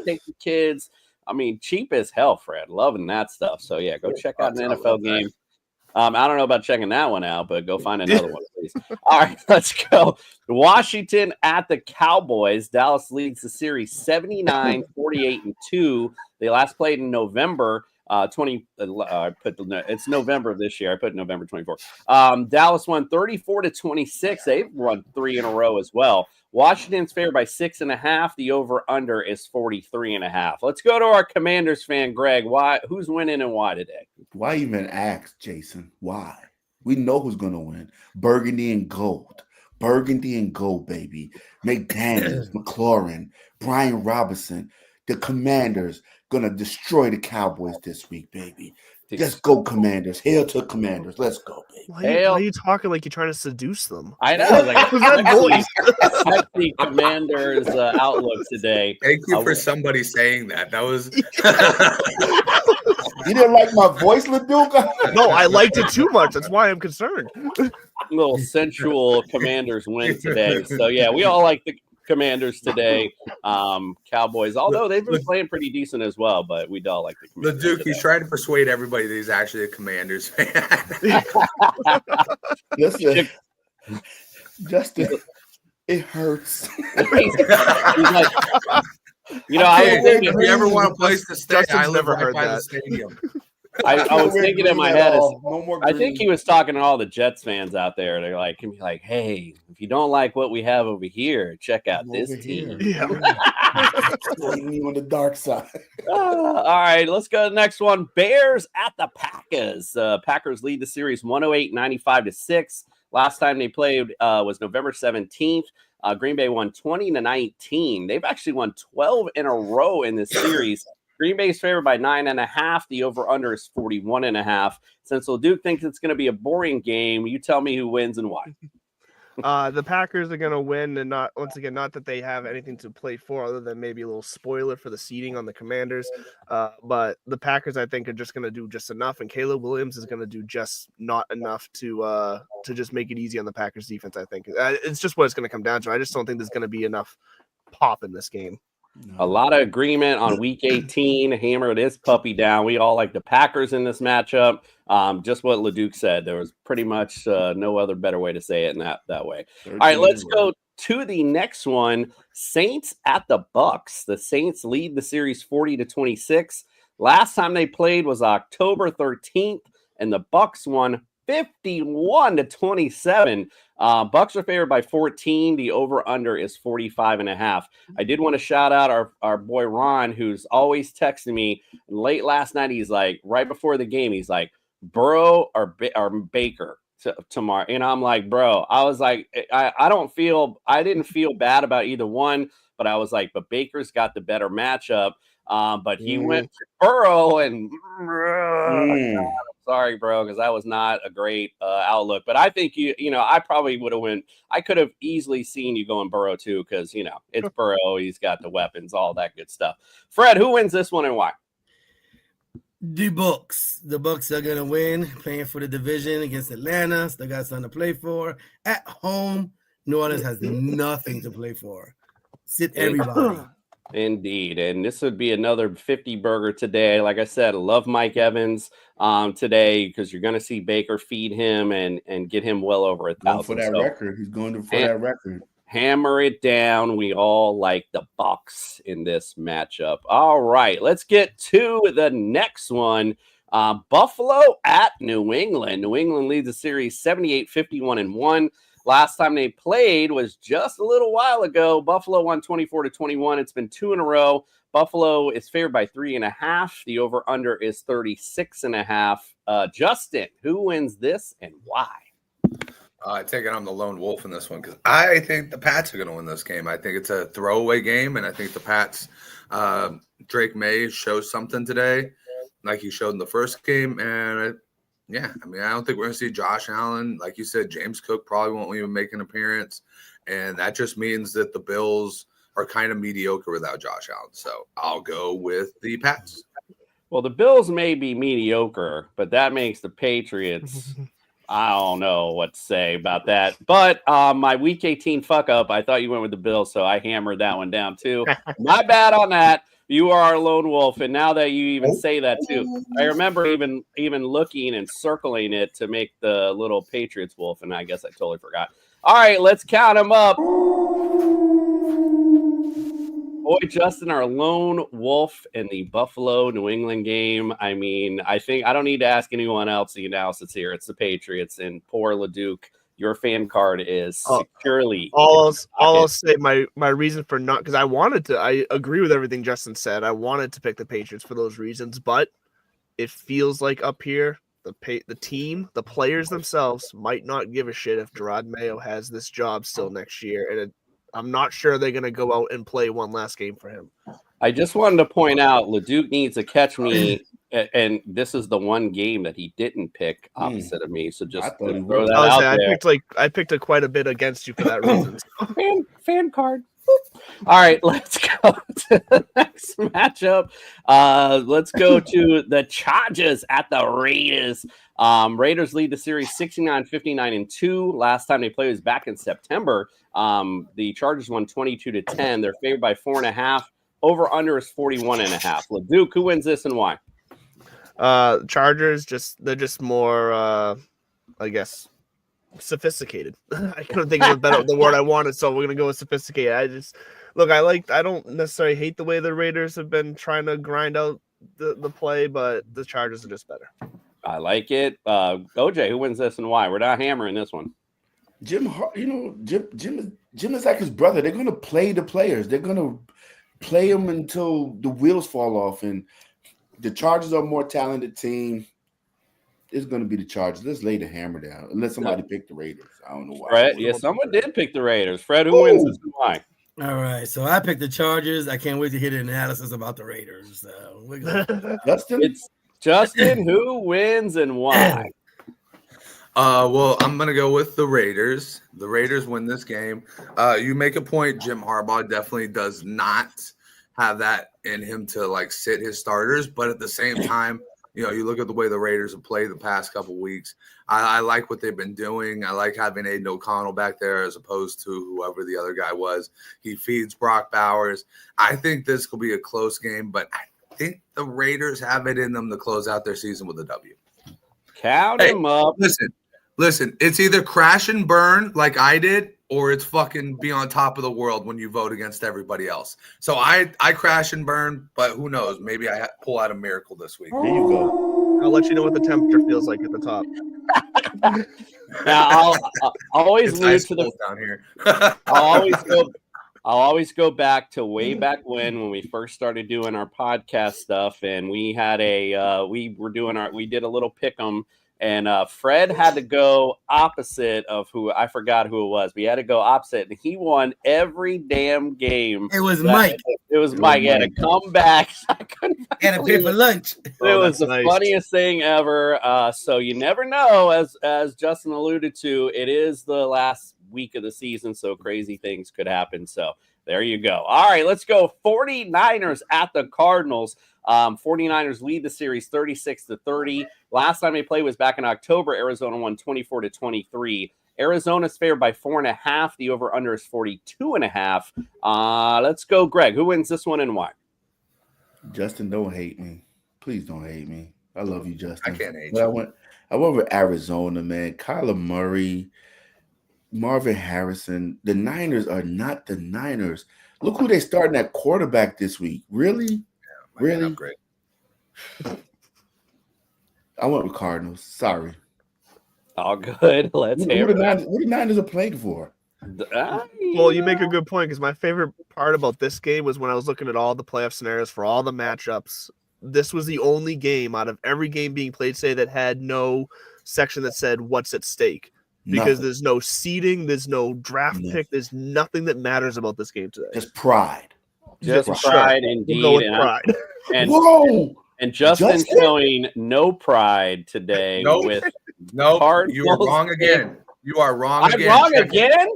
take the kids. I mean, cheap as hell, Fred. Loving that stuff. So yeah, go check out an NFL game. I don't know about checking that one out, but go find another one, please. All right, let's go. Washington at the Cowboys. Dallas leads the series 79-48-2. They last played in November. It's November of this year. I put November 24. Dallas won 34-26. They've won 3 in a row as well. Washington's favored by 6.5. The over/under is 43.5. Let's go to our Commanders fan, Greg. Who's winning and why today? Why even ask, Jason? Why? We know who's going to win. Burgundy and gold. Burgundy and gold, baby. McDaniels, McLaurin, Brian Robinson. The Commanders going to destroy the Cowboys this week, baby. Let's go, Commanders. Hail to Commanders. Let's go, baby. Why are you talking like you're trying to seduce them? I know. Like, was that voice? That's the Commanders' outlook today. Thank you for somebody saying that. That was. You didn't like my voice, LeDuc? No, I liked it too much. That's why I'm concerned. Little sensual Commanders win today. So yeah, we all like the Commanders today. Cowboys, although they've been playing pretty decent as well, but we all like the Commanders. The Duke, he's trying to persuade everybody that he's actually a Commanders fan. Justin, it hurts. He's like, if you ever want a place to stay, Justin's I live never right heard by that. the stadium. I was thinking in my head, No more I green. think he was talking to all the Jets fans out there. They're like, can be like, hey, if you don't like what we have over here, check out this team. Yeah. Leaving you on the dark side. All right, let's go to the next one. Bears at the Packers. Packers lead the series 108-95-6. Last time they played was November 17th. Green Bay won 20-19. They've actually won 12 in a row in this series. Green Bay is favored by 9.5. The over-under is 41.5. Since LeDuc thinks it's going to be a boring game, you tell me who wins and why. The Packers are going to win, and not that they have anything to play for other than maybe a little spoiler for the seeding on the Commanders. But the Packers, I think, are just going to do just enough, and Caleb Williams is going to do just not enough to just make it easy on the Packers defense. I think it's just what it's going to come down to. I just don't think there's going to be enough pop in this game. A lot of agreement on week 18. Hammer this puppy down. We all like the Packers in this matchup. Just what LeDuc said. There was pretty much no other better way to say it in that way. All right, let's go to the next one. Saints at the Bucks. The Saints lead the series 40-26. Last time they played was October 13th, and the Bucks won 51-27. Bucks are favored by 14. The over-under is 45.5. I did want to shout out our boy Ron, who's always texting me. Late last night, he's like, right before the game, he's like, Burrow or Baker tomorrow. And I'm like, bro, I was like, I didn't feel bad about either one, but I was like, but Baker's got the better matchup. But he went to Burrow and sorry, bro, because that was not a great outlook. But I think I probably would have went. I could have easily seen you going Burrow too, because it's Burrow. He's got the weapons, all that good stuff. Fred, who wins this one and why? The Bucks. The Bucks are gonna win, playing for the division against Atlanta. Still got something to play for. At home, New Orleans has nothing to play for. Sit everybody. Indeed. And this would be another 50 burger today. Like I said, I love Mike Evans today because you're going to see Baker feed him and get him well over 1,000. For that record. He's going for that record. Hammer it down. We all like the Bucks in this matchup. All right, let's get to the next one. Buffalo at New England. New England leads the series 78-51-1. Last time they played was just a little while ago. Buffalo won 24-21. It's been 2 in a row. Buffalo is favored by 3.5. The over-under is 36.5. Justin, who wins this and why? I take it I'm the lone wolf in this one because I think the Pats are going to win this game. I think it's a throwaway game, and I think the Pats, Drake May shows something today like he showed in the first game, and I don't think we're going to see Josh Allen. Like you said, James Cook probably won't even make an appearance. And that just means that the Bills are kind of mediocre without Josh Allen. So I'll go with the Pats. Well, the Bills may be mediocre, but that makes the Patriots I don't know what to say about that. But my week 18 fuck up, I thought you went with the Bills, so I hammered that one down too. My bad on that. You are a lone wolf, and now that you even say that too, I remember even looking and circling it to make the little Patriots wolf, and I guess I totally forgot. All right, let's count them up. Boy, Justin, our lone wolf in the Buffalo-New England game. I mean, I don't need to ask anyone else the analysis here. It's the Patriots, and poor LeDuc. Your fan card is securely. I'll say my reason for not, because I agree with everything Justin said. I wanted to pick the Patriots for those reasons, but it feels like up here, the team, the players themselves might not give a shit if Gerard Mayo has this job still next year, and I'm not sure they're going to go out and play one last game for him. I just wanted to point out LeDuc needs to catch me, and this is the one game that he didn't pick opposite of me. So just throw that out there. I picked quite a bit against you for that reason. Fan card. All right, let's go to the next matchup. Let's go to the Chargers at the Raiders. Raiders lead the series 69-59-2. Last time they played was back in September. The Chargers won 22-10. They're favored by 4.5. Over under is 41.5. LeDuc, who wins this and why? Chargers they're just more I guess sophisticated. I couldn't think of the word I wanted, so we're gonna go with sophisticated. I don't necessarily hate the way the Raiders have been trying to grind out the play, but the Chargers are just better. I like it. OJ, who wins this and why? We're not hammering this one. Jim is like his brother. They're gonna play the players. They're gonna play them until the wheels fall off. And the Chargers are a more talented team. It's gonna be the Chargers. Let's lay the hammer down. Unless somebody picked the Raiders. I don't know why. Fred, someone did pick the Raiders. Fred, who wins this and why? All right, so I picked the Chargers. I can't wait to hear the analysis about the Raiders. Justin, who wins and why? Well, I'm gonna go with the Raiders. The Raiders win this game. You make a point. Jim Harbaugh definitely does not have that in him to like sit his starters, but at the same time, you know, you look at the way the Raiders have played the past couple weeks. I like what they've been doing. I like having Aiden O'Connell back there as opposed to whoever the other guy was. He feeds Brock Bowers. I think this will be a close game, but I think the Raiders have it in them to close out their season with a W. Count him up. Listen, it's either crash and burn like I did, or it's fucking be on top of the world when you vote against everybody else. So I crash and burn, but who knows? Maybe I pull out a miracle this week. There you go. I'll let you know what the temperature feels like at the top. Now I'll always allude to the down here. I'll always go back to way back when we first started doing our podcast stuff, and we had we did a little pick'em. And Fred had to go opposite of who I forgot who it was. We had to go opposite, and he won every damn game. It was Mike. It was Mike. He had to come back. Had to pay for lunch. It was the funniest thing ever. So you never know, as Justin alluded to, it is the last week of the season, so crazy things could happen. So there you go. All right, let's go. 49ers at the Cardinals. 49ers lead the series 36-30. Last time they played was back in October. Arizona won 24-23. Arizona's favored by 4.5. The over-under is 42.5. Let's go, Greg. Who wins this one and why? Justin, don't hate me. Please don't hate me. I love you, Justin. I can't hate but you. I went with Arizona, man. Kyler Murray, Marvin Harrison. The Niners are not the Niners. Look who they starting at quarterback this week. Really? Really? Great. I went with Cardinals. Sorry. All good. Let's hear it. What the Niners are playing for? Well, you make a good point because my favorite part about this game was when I was looking at all the playoff scenarios for all the matchups. This was the only game out of every game being played today that had no section that said what's at stake. Because there's no seeding, there's no draft pick, there's nothing that matters about this game today. Just pride. Just pride, indeed. We'll go with pride. And Justin showing no pride today with Cardinals. You are wrong again. You are wrong I'm again. wrong again?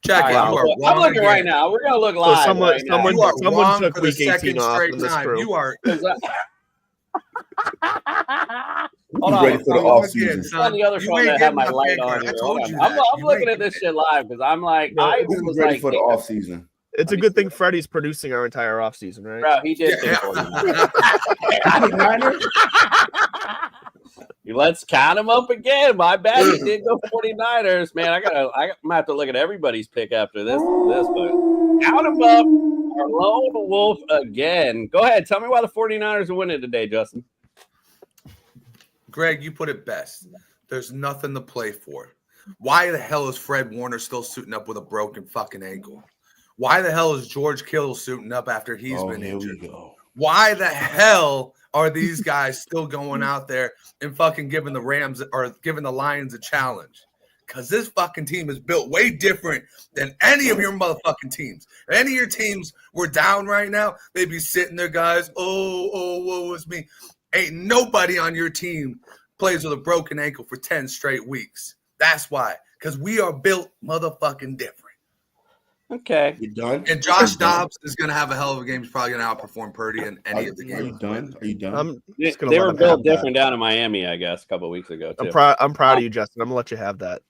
Check it. You are wrong I'm looking again. right now. We're gonna look live. Someone Someone took week 18 off in this crew. You are Hold on. Ready for the off season. On the other phone that had my light on here. I'm looking at this shit live because I'm like, I was ready like, for the off season. It's a good thing Freddie's producing our entire off season, right? Bro, he did. Let's count him up again. My bad. He did go 49ers. Man, I'm gonna have to look at everybody's pick after this. But count him up. Our lone wolf again. Go ahead. Tell me why the 49ers are winning today, Justin. Greg, you put it best. There's nothing to play for. Why the hell is Fred Warner still suiting up with a broken fucking ankle? Why the hell is George Kittle suiting up after he's been injured? Why the hell are these guys still going out there and fucking giving the Rams or giving the Lions a challenge? Because this fucking team is built way different than any of your motherfucking teams. If any of your teams were down right now, they'd be sitting there, guys. Woe is me. Ain't nobody on your team plays with a broken ankle for 10 straight weeks. That's why. Because we are built motherfucking different. Okay. You done? And Josh Dobbs is going to have a hell of a game. He's probably going to outperform Purdy in any of the games. Are you done? They were built different down in Miami, I guess, a couple of weeks ago, too. I'm proud of you, Justin. I'm going to let you have that.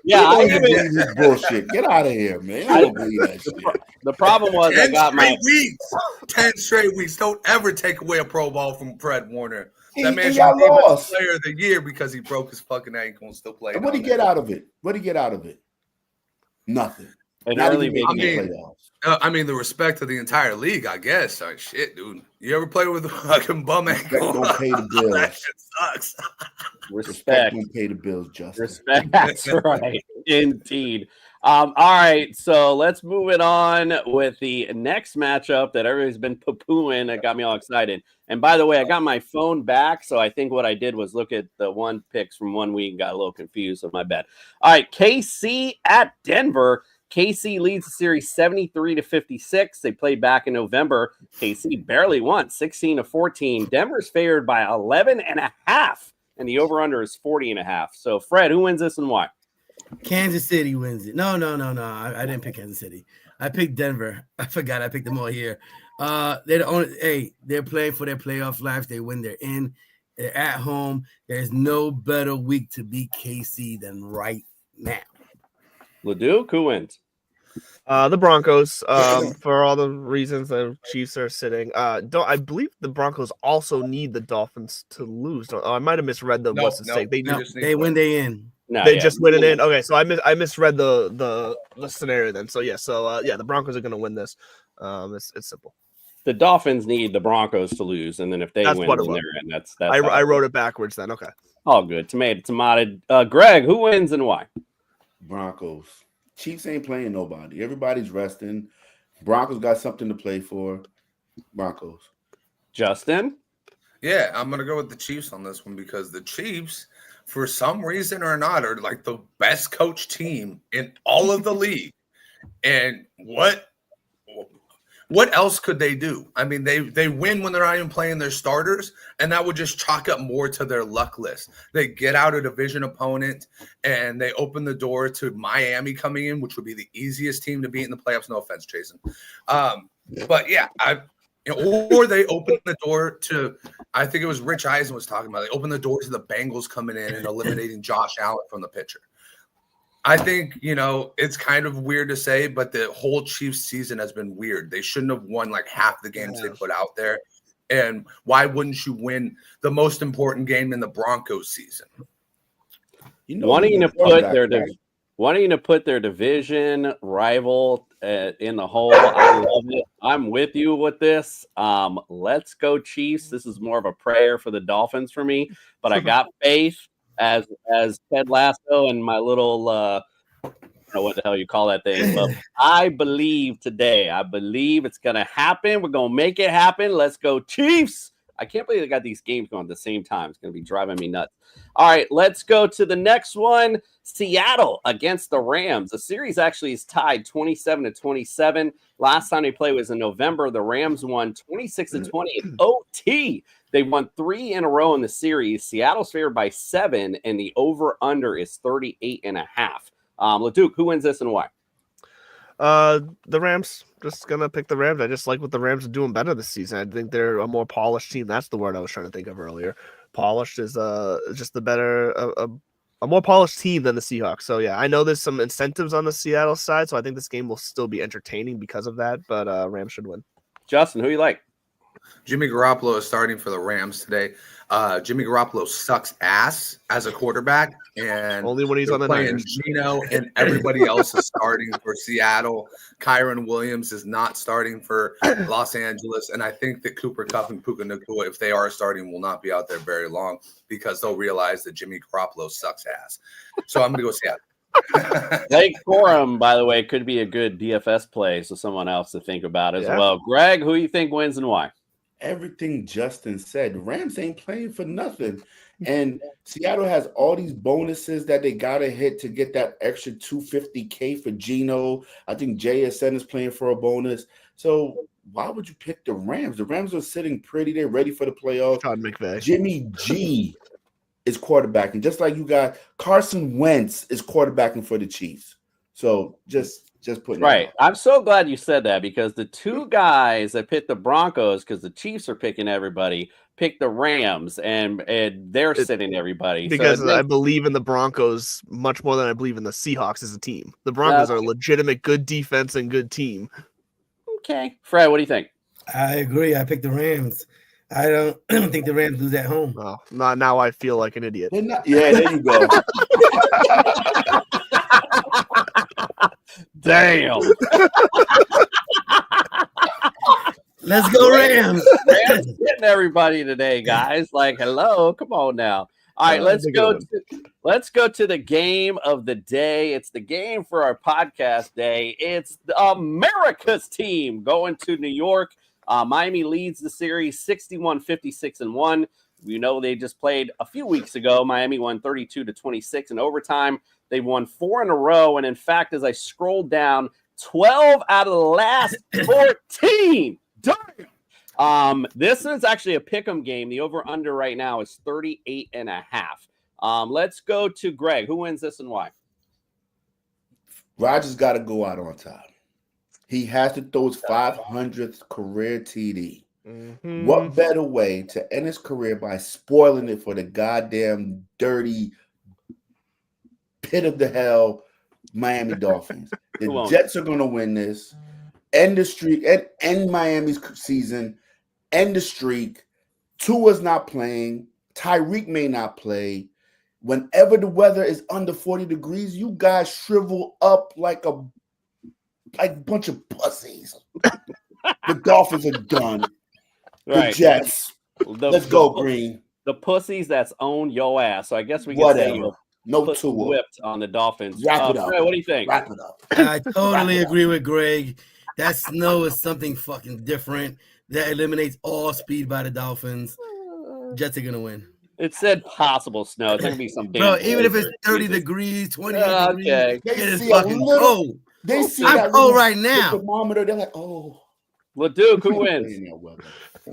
Yeah, I believe this bullshit. Get out of here, man. I don't believe that shit. The problem was I got my 10 straight weeks. Don't ever take away a Pro Bowl from Fred Warner. That man should got be lost. Player of the Year because he broke his fucking ankle and still played. What did he get out of it? Nothing. And Not early even making the I mean, playoffs. I mean, the respect of the entire league, I guess. Like, shit, dude. You ever play with a fucking bum ankle? Don't pay the bills. That shit sucks. Respect. Don't pay the bills, Justin. Respect. That's right. Indeed. All right. So let's move it on with the next matchup that everybody's been poo-pooing. That got me all excited. And by the way, I got my phone back. So I think what I did was look at the one picks from 1 week and got a little confused. So my bad. All right. KC at Denver. KC leads the series 73-56. They played back in November. KC barely won 16-14. Denver's favored by 11.5. And the over-under is 40.5. So, Fred, who wins this and why? Kansas City wins it. No. I didn't pick Kansas City. I picked Denver. I forgot I picked them all here. They're the only. Hey, they're playing for their playoff lives. They win. They're in. They're at home. There's no better week to beat KC than right now. Leduc, who wins? The Broncos, for all the reasons the Chiefs are sitting. I believe the Broncos also need the Dolphins to lose. I might have misread the what's the stake. They win. They in. They just win it in. Okay, so I misread the scenario then. So the Broncos are going to win this. It's simple. The Dolphins need the Broncos to lose, and then if they win, then they're in. That's I wrote it backwards then. Okay. All good. Tomato. Greg, who wins and why? Broncos. Chiefs ain't playing nobody. Everybody's resting. Broncos got something to play for. Broncos. Justin? Yeah, I'm going to go with the Chiefs on this one because the Chiefs, for some reason or not, are like the best coach team in all of the league. And what else could they do? I mean, they win when they're not even playing their starters, and that would just chalk up more to their luck list. They get out a division opponent, and they open the door to Miami coming in, which would be the easiest team to beat in the playoffs. No offense, Jason. But yeah, or they open the door to, I think it was Rich Eisen was talking about, they open the door to the Bengals coming in and eliminating Josh Allen from the pitcher. I think, it's kind of weird to say, but the whole Chiefs season has been weird. They shouldn't have won like half the games they put out there. And why wouldn't you win the most important game in the Broncos season? Wanting to put their division rival in the hole. I love it. I'm with you with this. Let's go Chiefs. This is more of a prayer for the Dolphins for me, but I got faith. As Ted Lasso and my little I don't know what the hell you call that thing, but I believe today. I believe it's gonna happen. We're gonna make it happen. Let's go Chiefs. I can't believe they got these games going at the same time. It's gonna be driving me nuts. All right, let's go to the next one. Seattle against the Rams. The series actually is tied 27-27. Last time they played was in November. The Rams won 26-20 in OT. They won 3 in a row in the series. Seattle's favored by 7, and the over-under is 38.5. Leduc, who wins this and why? The Rams. Just gonna pick the Rams. I just like what the Rams are doing better this season. I think they're a more polished team. That's the word I was trying to think of earlier. Polished is just the better, a more polished team than the Seahawks. So yeah, I know there's some incentives on the Seattle side, so I think this game will still be entertaining because of that. But Rams should win. Justin, who you like? Jimmy Garoppolo is starting for the Rams today. Jimmy Garoppolo sucks ass as a quarterback, and only when he's on the Niners. Gino and everybody else is starting for Seattle. Kyron Williams is not starting for Los Angeles, and I think that Cooper Kupp and Puka Nacua, if they are starting, will not be out there very long because they'll realize that Jimmy Garoppolo sucks ass. So I'm going to go Seattle. Blake Corum, by the way, could be a good DFS play, so someone else to think about as well. Greg, who you think wins and why? Everything Justin said. Rams ain't playing for nothing. And Seattle has all these bonuses that they got to hit to get that extra $250K for Gino. I think JSN is playing for a bonus. So why would you pick the Rams? The Rams are sitting pretty. They're ready for the playoffs. Todd McVay. Jimmy G is quarterbacking. Just like you got Carson Wentz is quarterbacking for the Chiefs. So just putting right. I'm so glad you said that because the two guys that picked the Broncos, because the Chiefs are picking everybody, picked the Rams, and they're sitting everybody. Because I believe in the Broncos much more than I believe in the Seahawks as a team. The Broncos are a legitimate good defense and good team. Okay. Fred, what do you think? I agree. I picked the Rams. I don't think the Rams lose at home. Oh, now I feel like an idiot. Yeah, there you go. Damn. Let's go Rams. Rams hitting everybody today, guys. Like, hello, come on now. All right, let's go to the game of the day. It's the game for our podcast day. It's America's team going to New York. Miami leads the series 61-56-1. We know they just played a few weeks ago. Miami won 32-26 in overtime. They won 4 in a row. And in fact, as I scrolled down, 12 out of the last 14. Damn. This is actually a pick'em game. The over-under right now is 38.5. Let's go to Greg. Who wins this and why? Rodgers got to go out on top. He has to throw his 500th career TD. Mm-hmm. What better way to end his career by spoiling it for the goddamn dirty pit of the hell Miami Dolphins? The Jets are going to win this. End the streak. End Miami's season. End the streak. Tua's not playing. Tyreek may not play. Whenever the weather is under 40 degrees, you guys shrivel up like a bunch of pussies. The Dolphins are done. The Jets. Let's go, Green. The pussies that's own your ass. So I guess we can say no Tua whipped on the Dolphins. Wrap it up. Fred, what do you think? Wrap it up. I totally agree with Greg. That snow is something fucking different. That eliminates all speed by the Dolphins. Jets are gonna win. It said possible snow. It's gonna be some damn. Bro, even if it's 30 degrees, 28 degrees, it is fucking cold. They see I'm cold right now. Thermometer, they're like, oh. Leduc, who wins?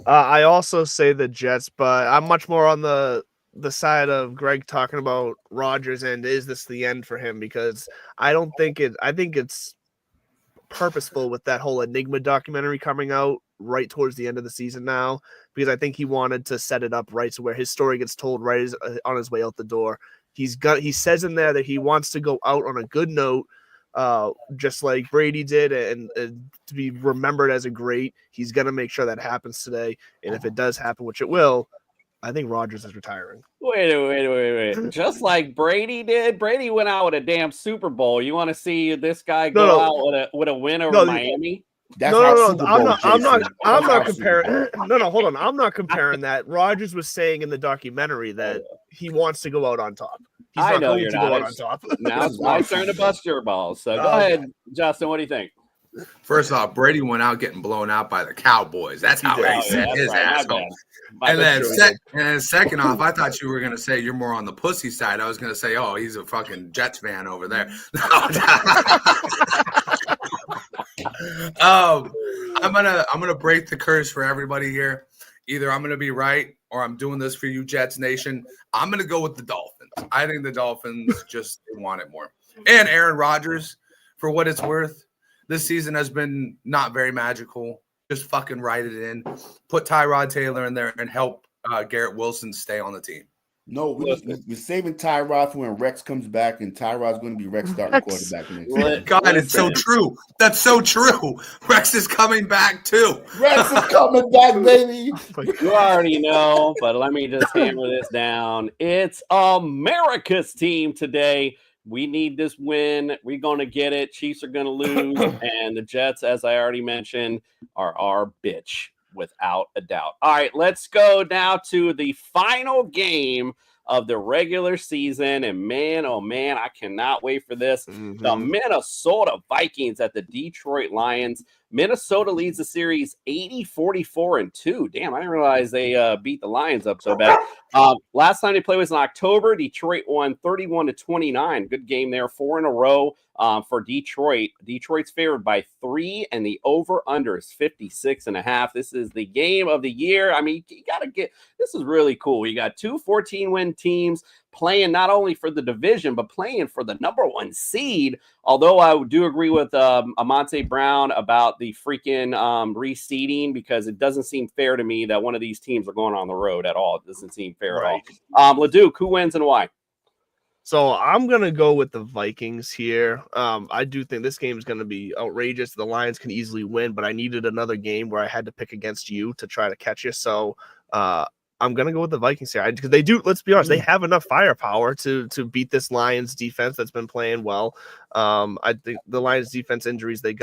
I also say the Jets, but I'm much more on the side of Greg talking about Rodgers and is this the end for him? Because I think it's purposeful with that whole Enigma documentary coming out right towards the end of the season now, because I think he wanted to set it up right to where his story gets told right on his way out the door. He says in there that he wants to go out on a good note, just like Brady did, and to be remembered as a great. He's going to make sure that happens today. And if it does happen, which it will, I think Rodgers is retiring. Wait. Just like Brady did. Brady went out with a damn Super Bowl. You want to see this guy go out with a win over Miami? I'm not comparing. Hold on. I'm not comparing that. Rodgers was saying in the documentary that he wants to go out on top. He's I know you're to not. go out on top. Now it's my turn to bust your balls. So go ahead, Justin. What do you think? First off, Brady went out getting blown out by the Cowboys. That's how he sent his ass home. And then second off, I thought you were going to say you're more on the pussy side. I was going to say, oh, he's a fucking Jets fan over there. I'm gonna break the curse for everybody here. Either I'm gonna be right or I'm doing this for you, Jets Nation. I'm gonna go with the Dolphins. I think the Dolphins just want it more. And Aaron Rodgers, for what it's worth, this season has been not very magical. Just fucking write it in. Put Tyrod Taylor in there and help Garrett Wilson stay on the team. No, we're saving Tyrod for when Rex comes back, and Tyrod's going to be Rex starting quarterback next year. God, it's so true. That's so true. Rex is coming back too. Rex is coming back, baby. You already know, but let me just hammer this down. It's America's team today. We need this win. We're going to get it. Chiefs are going to lose, and the Jets, as I already mentioned, are our bitch. Without a doubt. All right, let's go now to the final game of the regular season. And man, oh man, I cannot wait for this. Mm-hmm. The Minnesota Vikings at the Detroit Lions. Minnesota leads the series 80-44-2. Damn, I didn't realize they beat the Lions up so bad. Last time they played was in October. Detroit won 31-29. Good game there. 4 in a row for Detroit. Detroit's favored by 3, and the over-under is 56.5. This is the game of the year. I mean, you got to get – this is really cool. You got 2 14-win teams playing not only for the division, but playing for the number 1 seed. Although I do agree with Amante Brown about the freaking reseeding, because it doesn't seem fair to me that one of these teams are going on the road at all. It doesn't seem fair at all. Leduc, who wins and why? So I'm going to go with the Vikings here. I do think this game is going to be outrageous. The Lions can easily win, but I needed another game where I had to pick against you to try to catch you. So I'm going to go with the Vikings here because they do, let's be honest, they have enough firepower to beat this Lions defense that's been playing well. I think the Lions defense injuries, they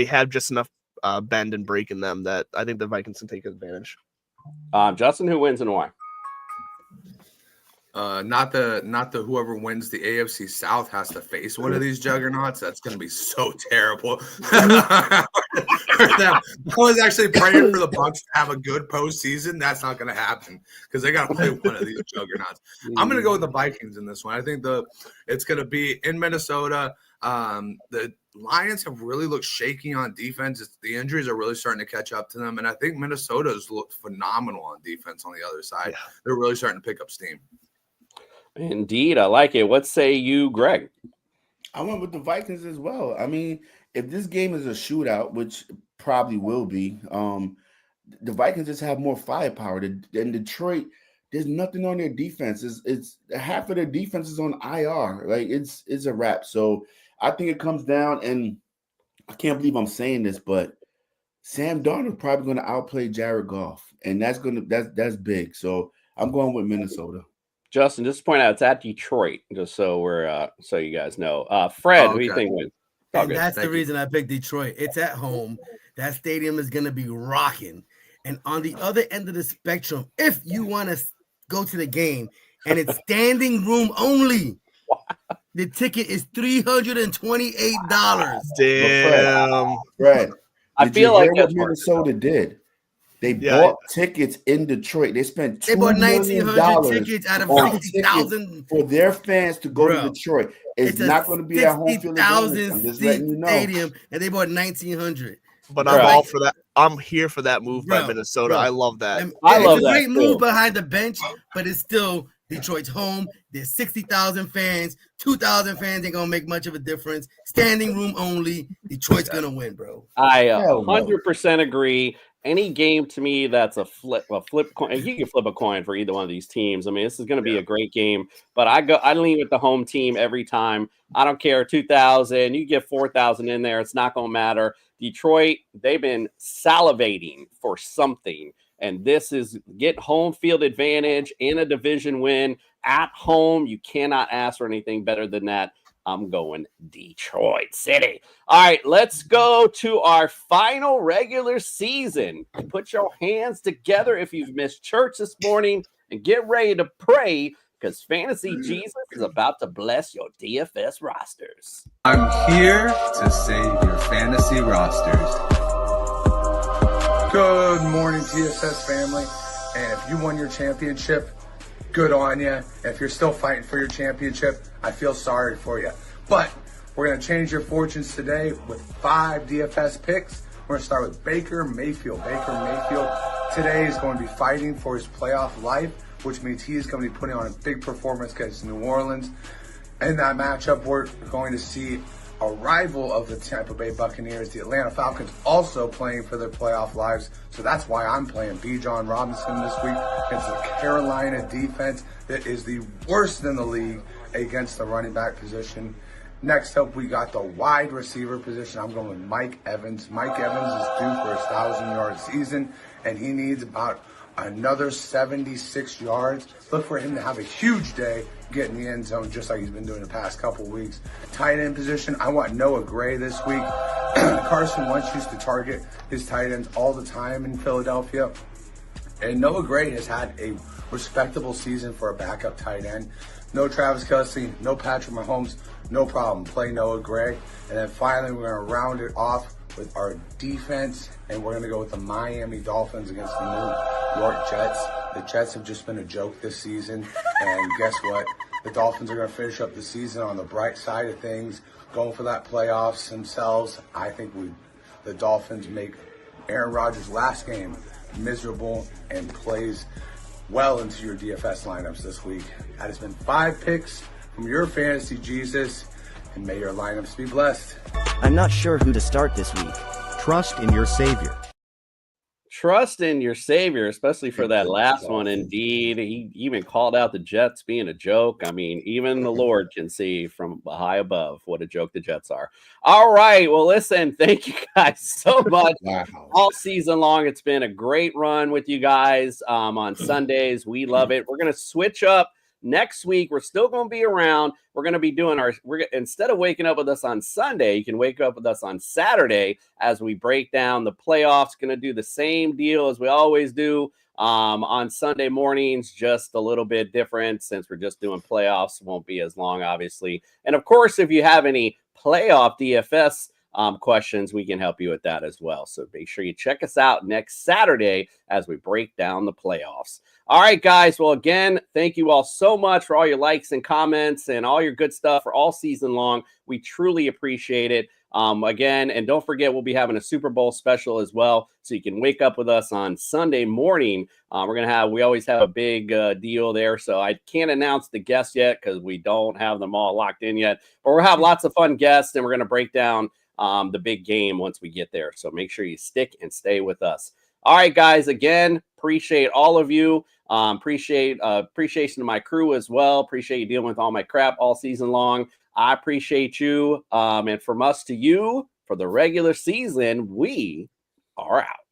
have just enough bend and break in them that I think the Vikings can take advantage. Justin, who wins and why? Not the whoever wins the AFC South has to face one of these juggernauts. That's going to be so terrible. I was actually praying for the Bucs to have a good postseason. That's not going to happen because they got to play one of these juggernauts. I'm going to go with the Vikings in this one. I think it's going to be in Minnesota. The Lions have really looked shaky on defense. The injuries are really starting to catch up to them, and I think Minnesota's looked phenomenal on defense on the other side. Yeah. They're really starting to pick up steam. Indeed, I like it. What say you, Greg? I went with the Vikings as well. I mean, if this game is a shootout, which probably will be, the Vikings just have more firepower. In Detroit, there's nothing on their defense. It's half of their defense is on IR. Like it's a wrap. So I think it comes down, and I can't believe I'm saying this, but Sam Darnold probably going to outplay Jared Goff, and that's big. So I'm going with Minnesota. Justin, just to point out, it's at Detroit, just so we're so you guys know. Fred, who do you think wins? And that's the reason I picked Detroit. It's at home. That stadium is going to be rocking. And on the other end of the spectrum, if you want to go to the game and it's standing room only, the ticket is $328. Damn, Fred. I feel like what Minnesota did. They bought tickets in Detroit. They spent $2 million tickets out of 60,000 for their fans to go to Detroit. It's not going to be at home field. I'm just letting you know. Stadium, and they bought 1,900. But I'm all for that. I'm here for that move by Minnesota. I love that. I love that. It's a great move behind the bench, but it's still Detroit's home. There's 60,000 fans. 2,000 fans ain't gonna make much of a difference. Standing room only. Detroit's gonna win, bro. I 100% agree. Any game to me that's a flip coin. You can flip a coin for either one of these teams. I mean, this is going to be a great game. But I lean with the home team every time. I don't care 2,000. You get 4,000 in there. It's not going to matter. Detroit, they've been salivating for something. And this is get home field advantage in a division win at home. You cannot ask for anything better than that. I'm going Detroit City. All right, let's go to our final regular season. Put your hands together if you've missed church this morning and get ready to pray because Fantasy Jesus is about to bless your DFS rosters. I'm here to save your fantasy rosters. Good morning, TSS family. And if you won your championship, good on you. If you're still fighting for your championship, I feel sorry for you. But we're going to change your fortunes today with 5 DFS picks. We're going to start with Baker Mayfield. Baker Mayfield today is going to be fighting for his playoff life, which means he is going to be putting on a big performance against New Orleans. In that matchup, we're going to see a rival of the Tampa Bay Buccaneers, the Atlanta Falcons, also playing for their playoff lives. So that's why I'm playing Bijan Robinson this week against the Carolina defense that is the worst in the league against the running back position. Next up, we got the wide receiver position. I'm going with Mike Evans. Mike Evans is due for his 1,000-yard season, and he needs about another 76 yards. Look for him to have a huge day, get in the end zone just like he's been doing the past couple of weeks. Tight end position, I want Noah Gray this week. Carson Wentz used to target his tight ends all the time in Philadelphia. And Noah Gray has had a respectable season for a backup tight end. No Travis Kelce, no Patrick Mahomes, no problem. Play Noah Gray. And then finally, we're going to round it off with our defense, and we're going to go with the Miami Dolphins against the New York Jets. The Jets have just been a joke this season, and guess what? The Dolphins are going to finish up the season on the bright side of things, going for that playoffs themselves. I think the Dolphins make Aaron Rodgers' last game miserable and plays well into your DFS lineups this week. That has been 5 picks from your Fantasy Jesus, and may your lineups be blessed. I'm not sure who to start this week. Trust in your Savior. Trust in your Savior, especially for that last one. Indeed, he even called out the Jets being a joke. I mean, even the Lord can see from high above what a joke the Jets are. All right, well, listen, thank you guys so much. All season long, it's been a great run with you guys on Sundays. We love it. We're going to switch up Next week, we're still going to be around. We're going to be doing instead of waking up with us on Sunday, you can wake up with us on Saturday as we break down the playoffs. Going to do the same deal as we always do on Sunday mornings, just a little bit different since we're just doing playoffs. Won't be as long, obviously. And of course, if you have any playoff DFS questions, we can help you with that as well. So make sure you check us out next Saturday as we break down the playoffs. All right, guys. Well, again, thank you all so much for all your likes and comments and all your good stuff for all season long. We truly appreciate it. Again, and don't forget, we'll be having a Super Bowl special as well. So you can wake up with us on Sunday morning. We always have a big deal there. So I can't announce the guests yet because we don't have them all locked in yet. But we'll have lots of fun guests, and we're going to break down the big game once we get there. So make sure you stick and stay with us. All right, guys, again, appreciate all of you. Appreciation to my crew as well. Appreciate you dealing with all my crap all season long. I appreciate you. And from us to you for the regular season, we are out.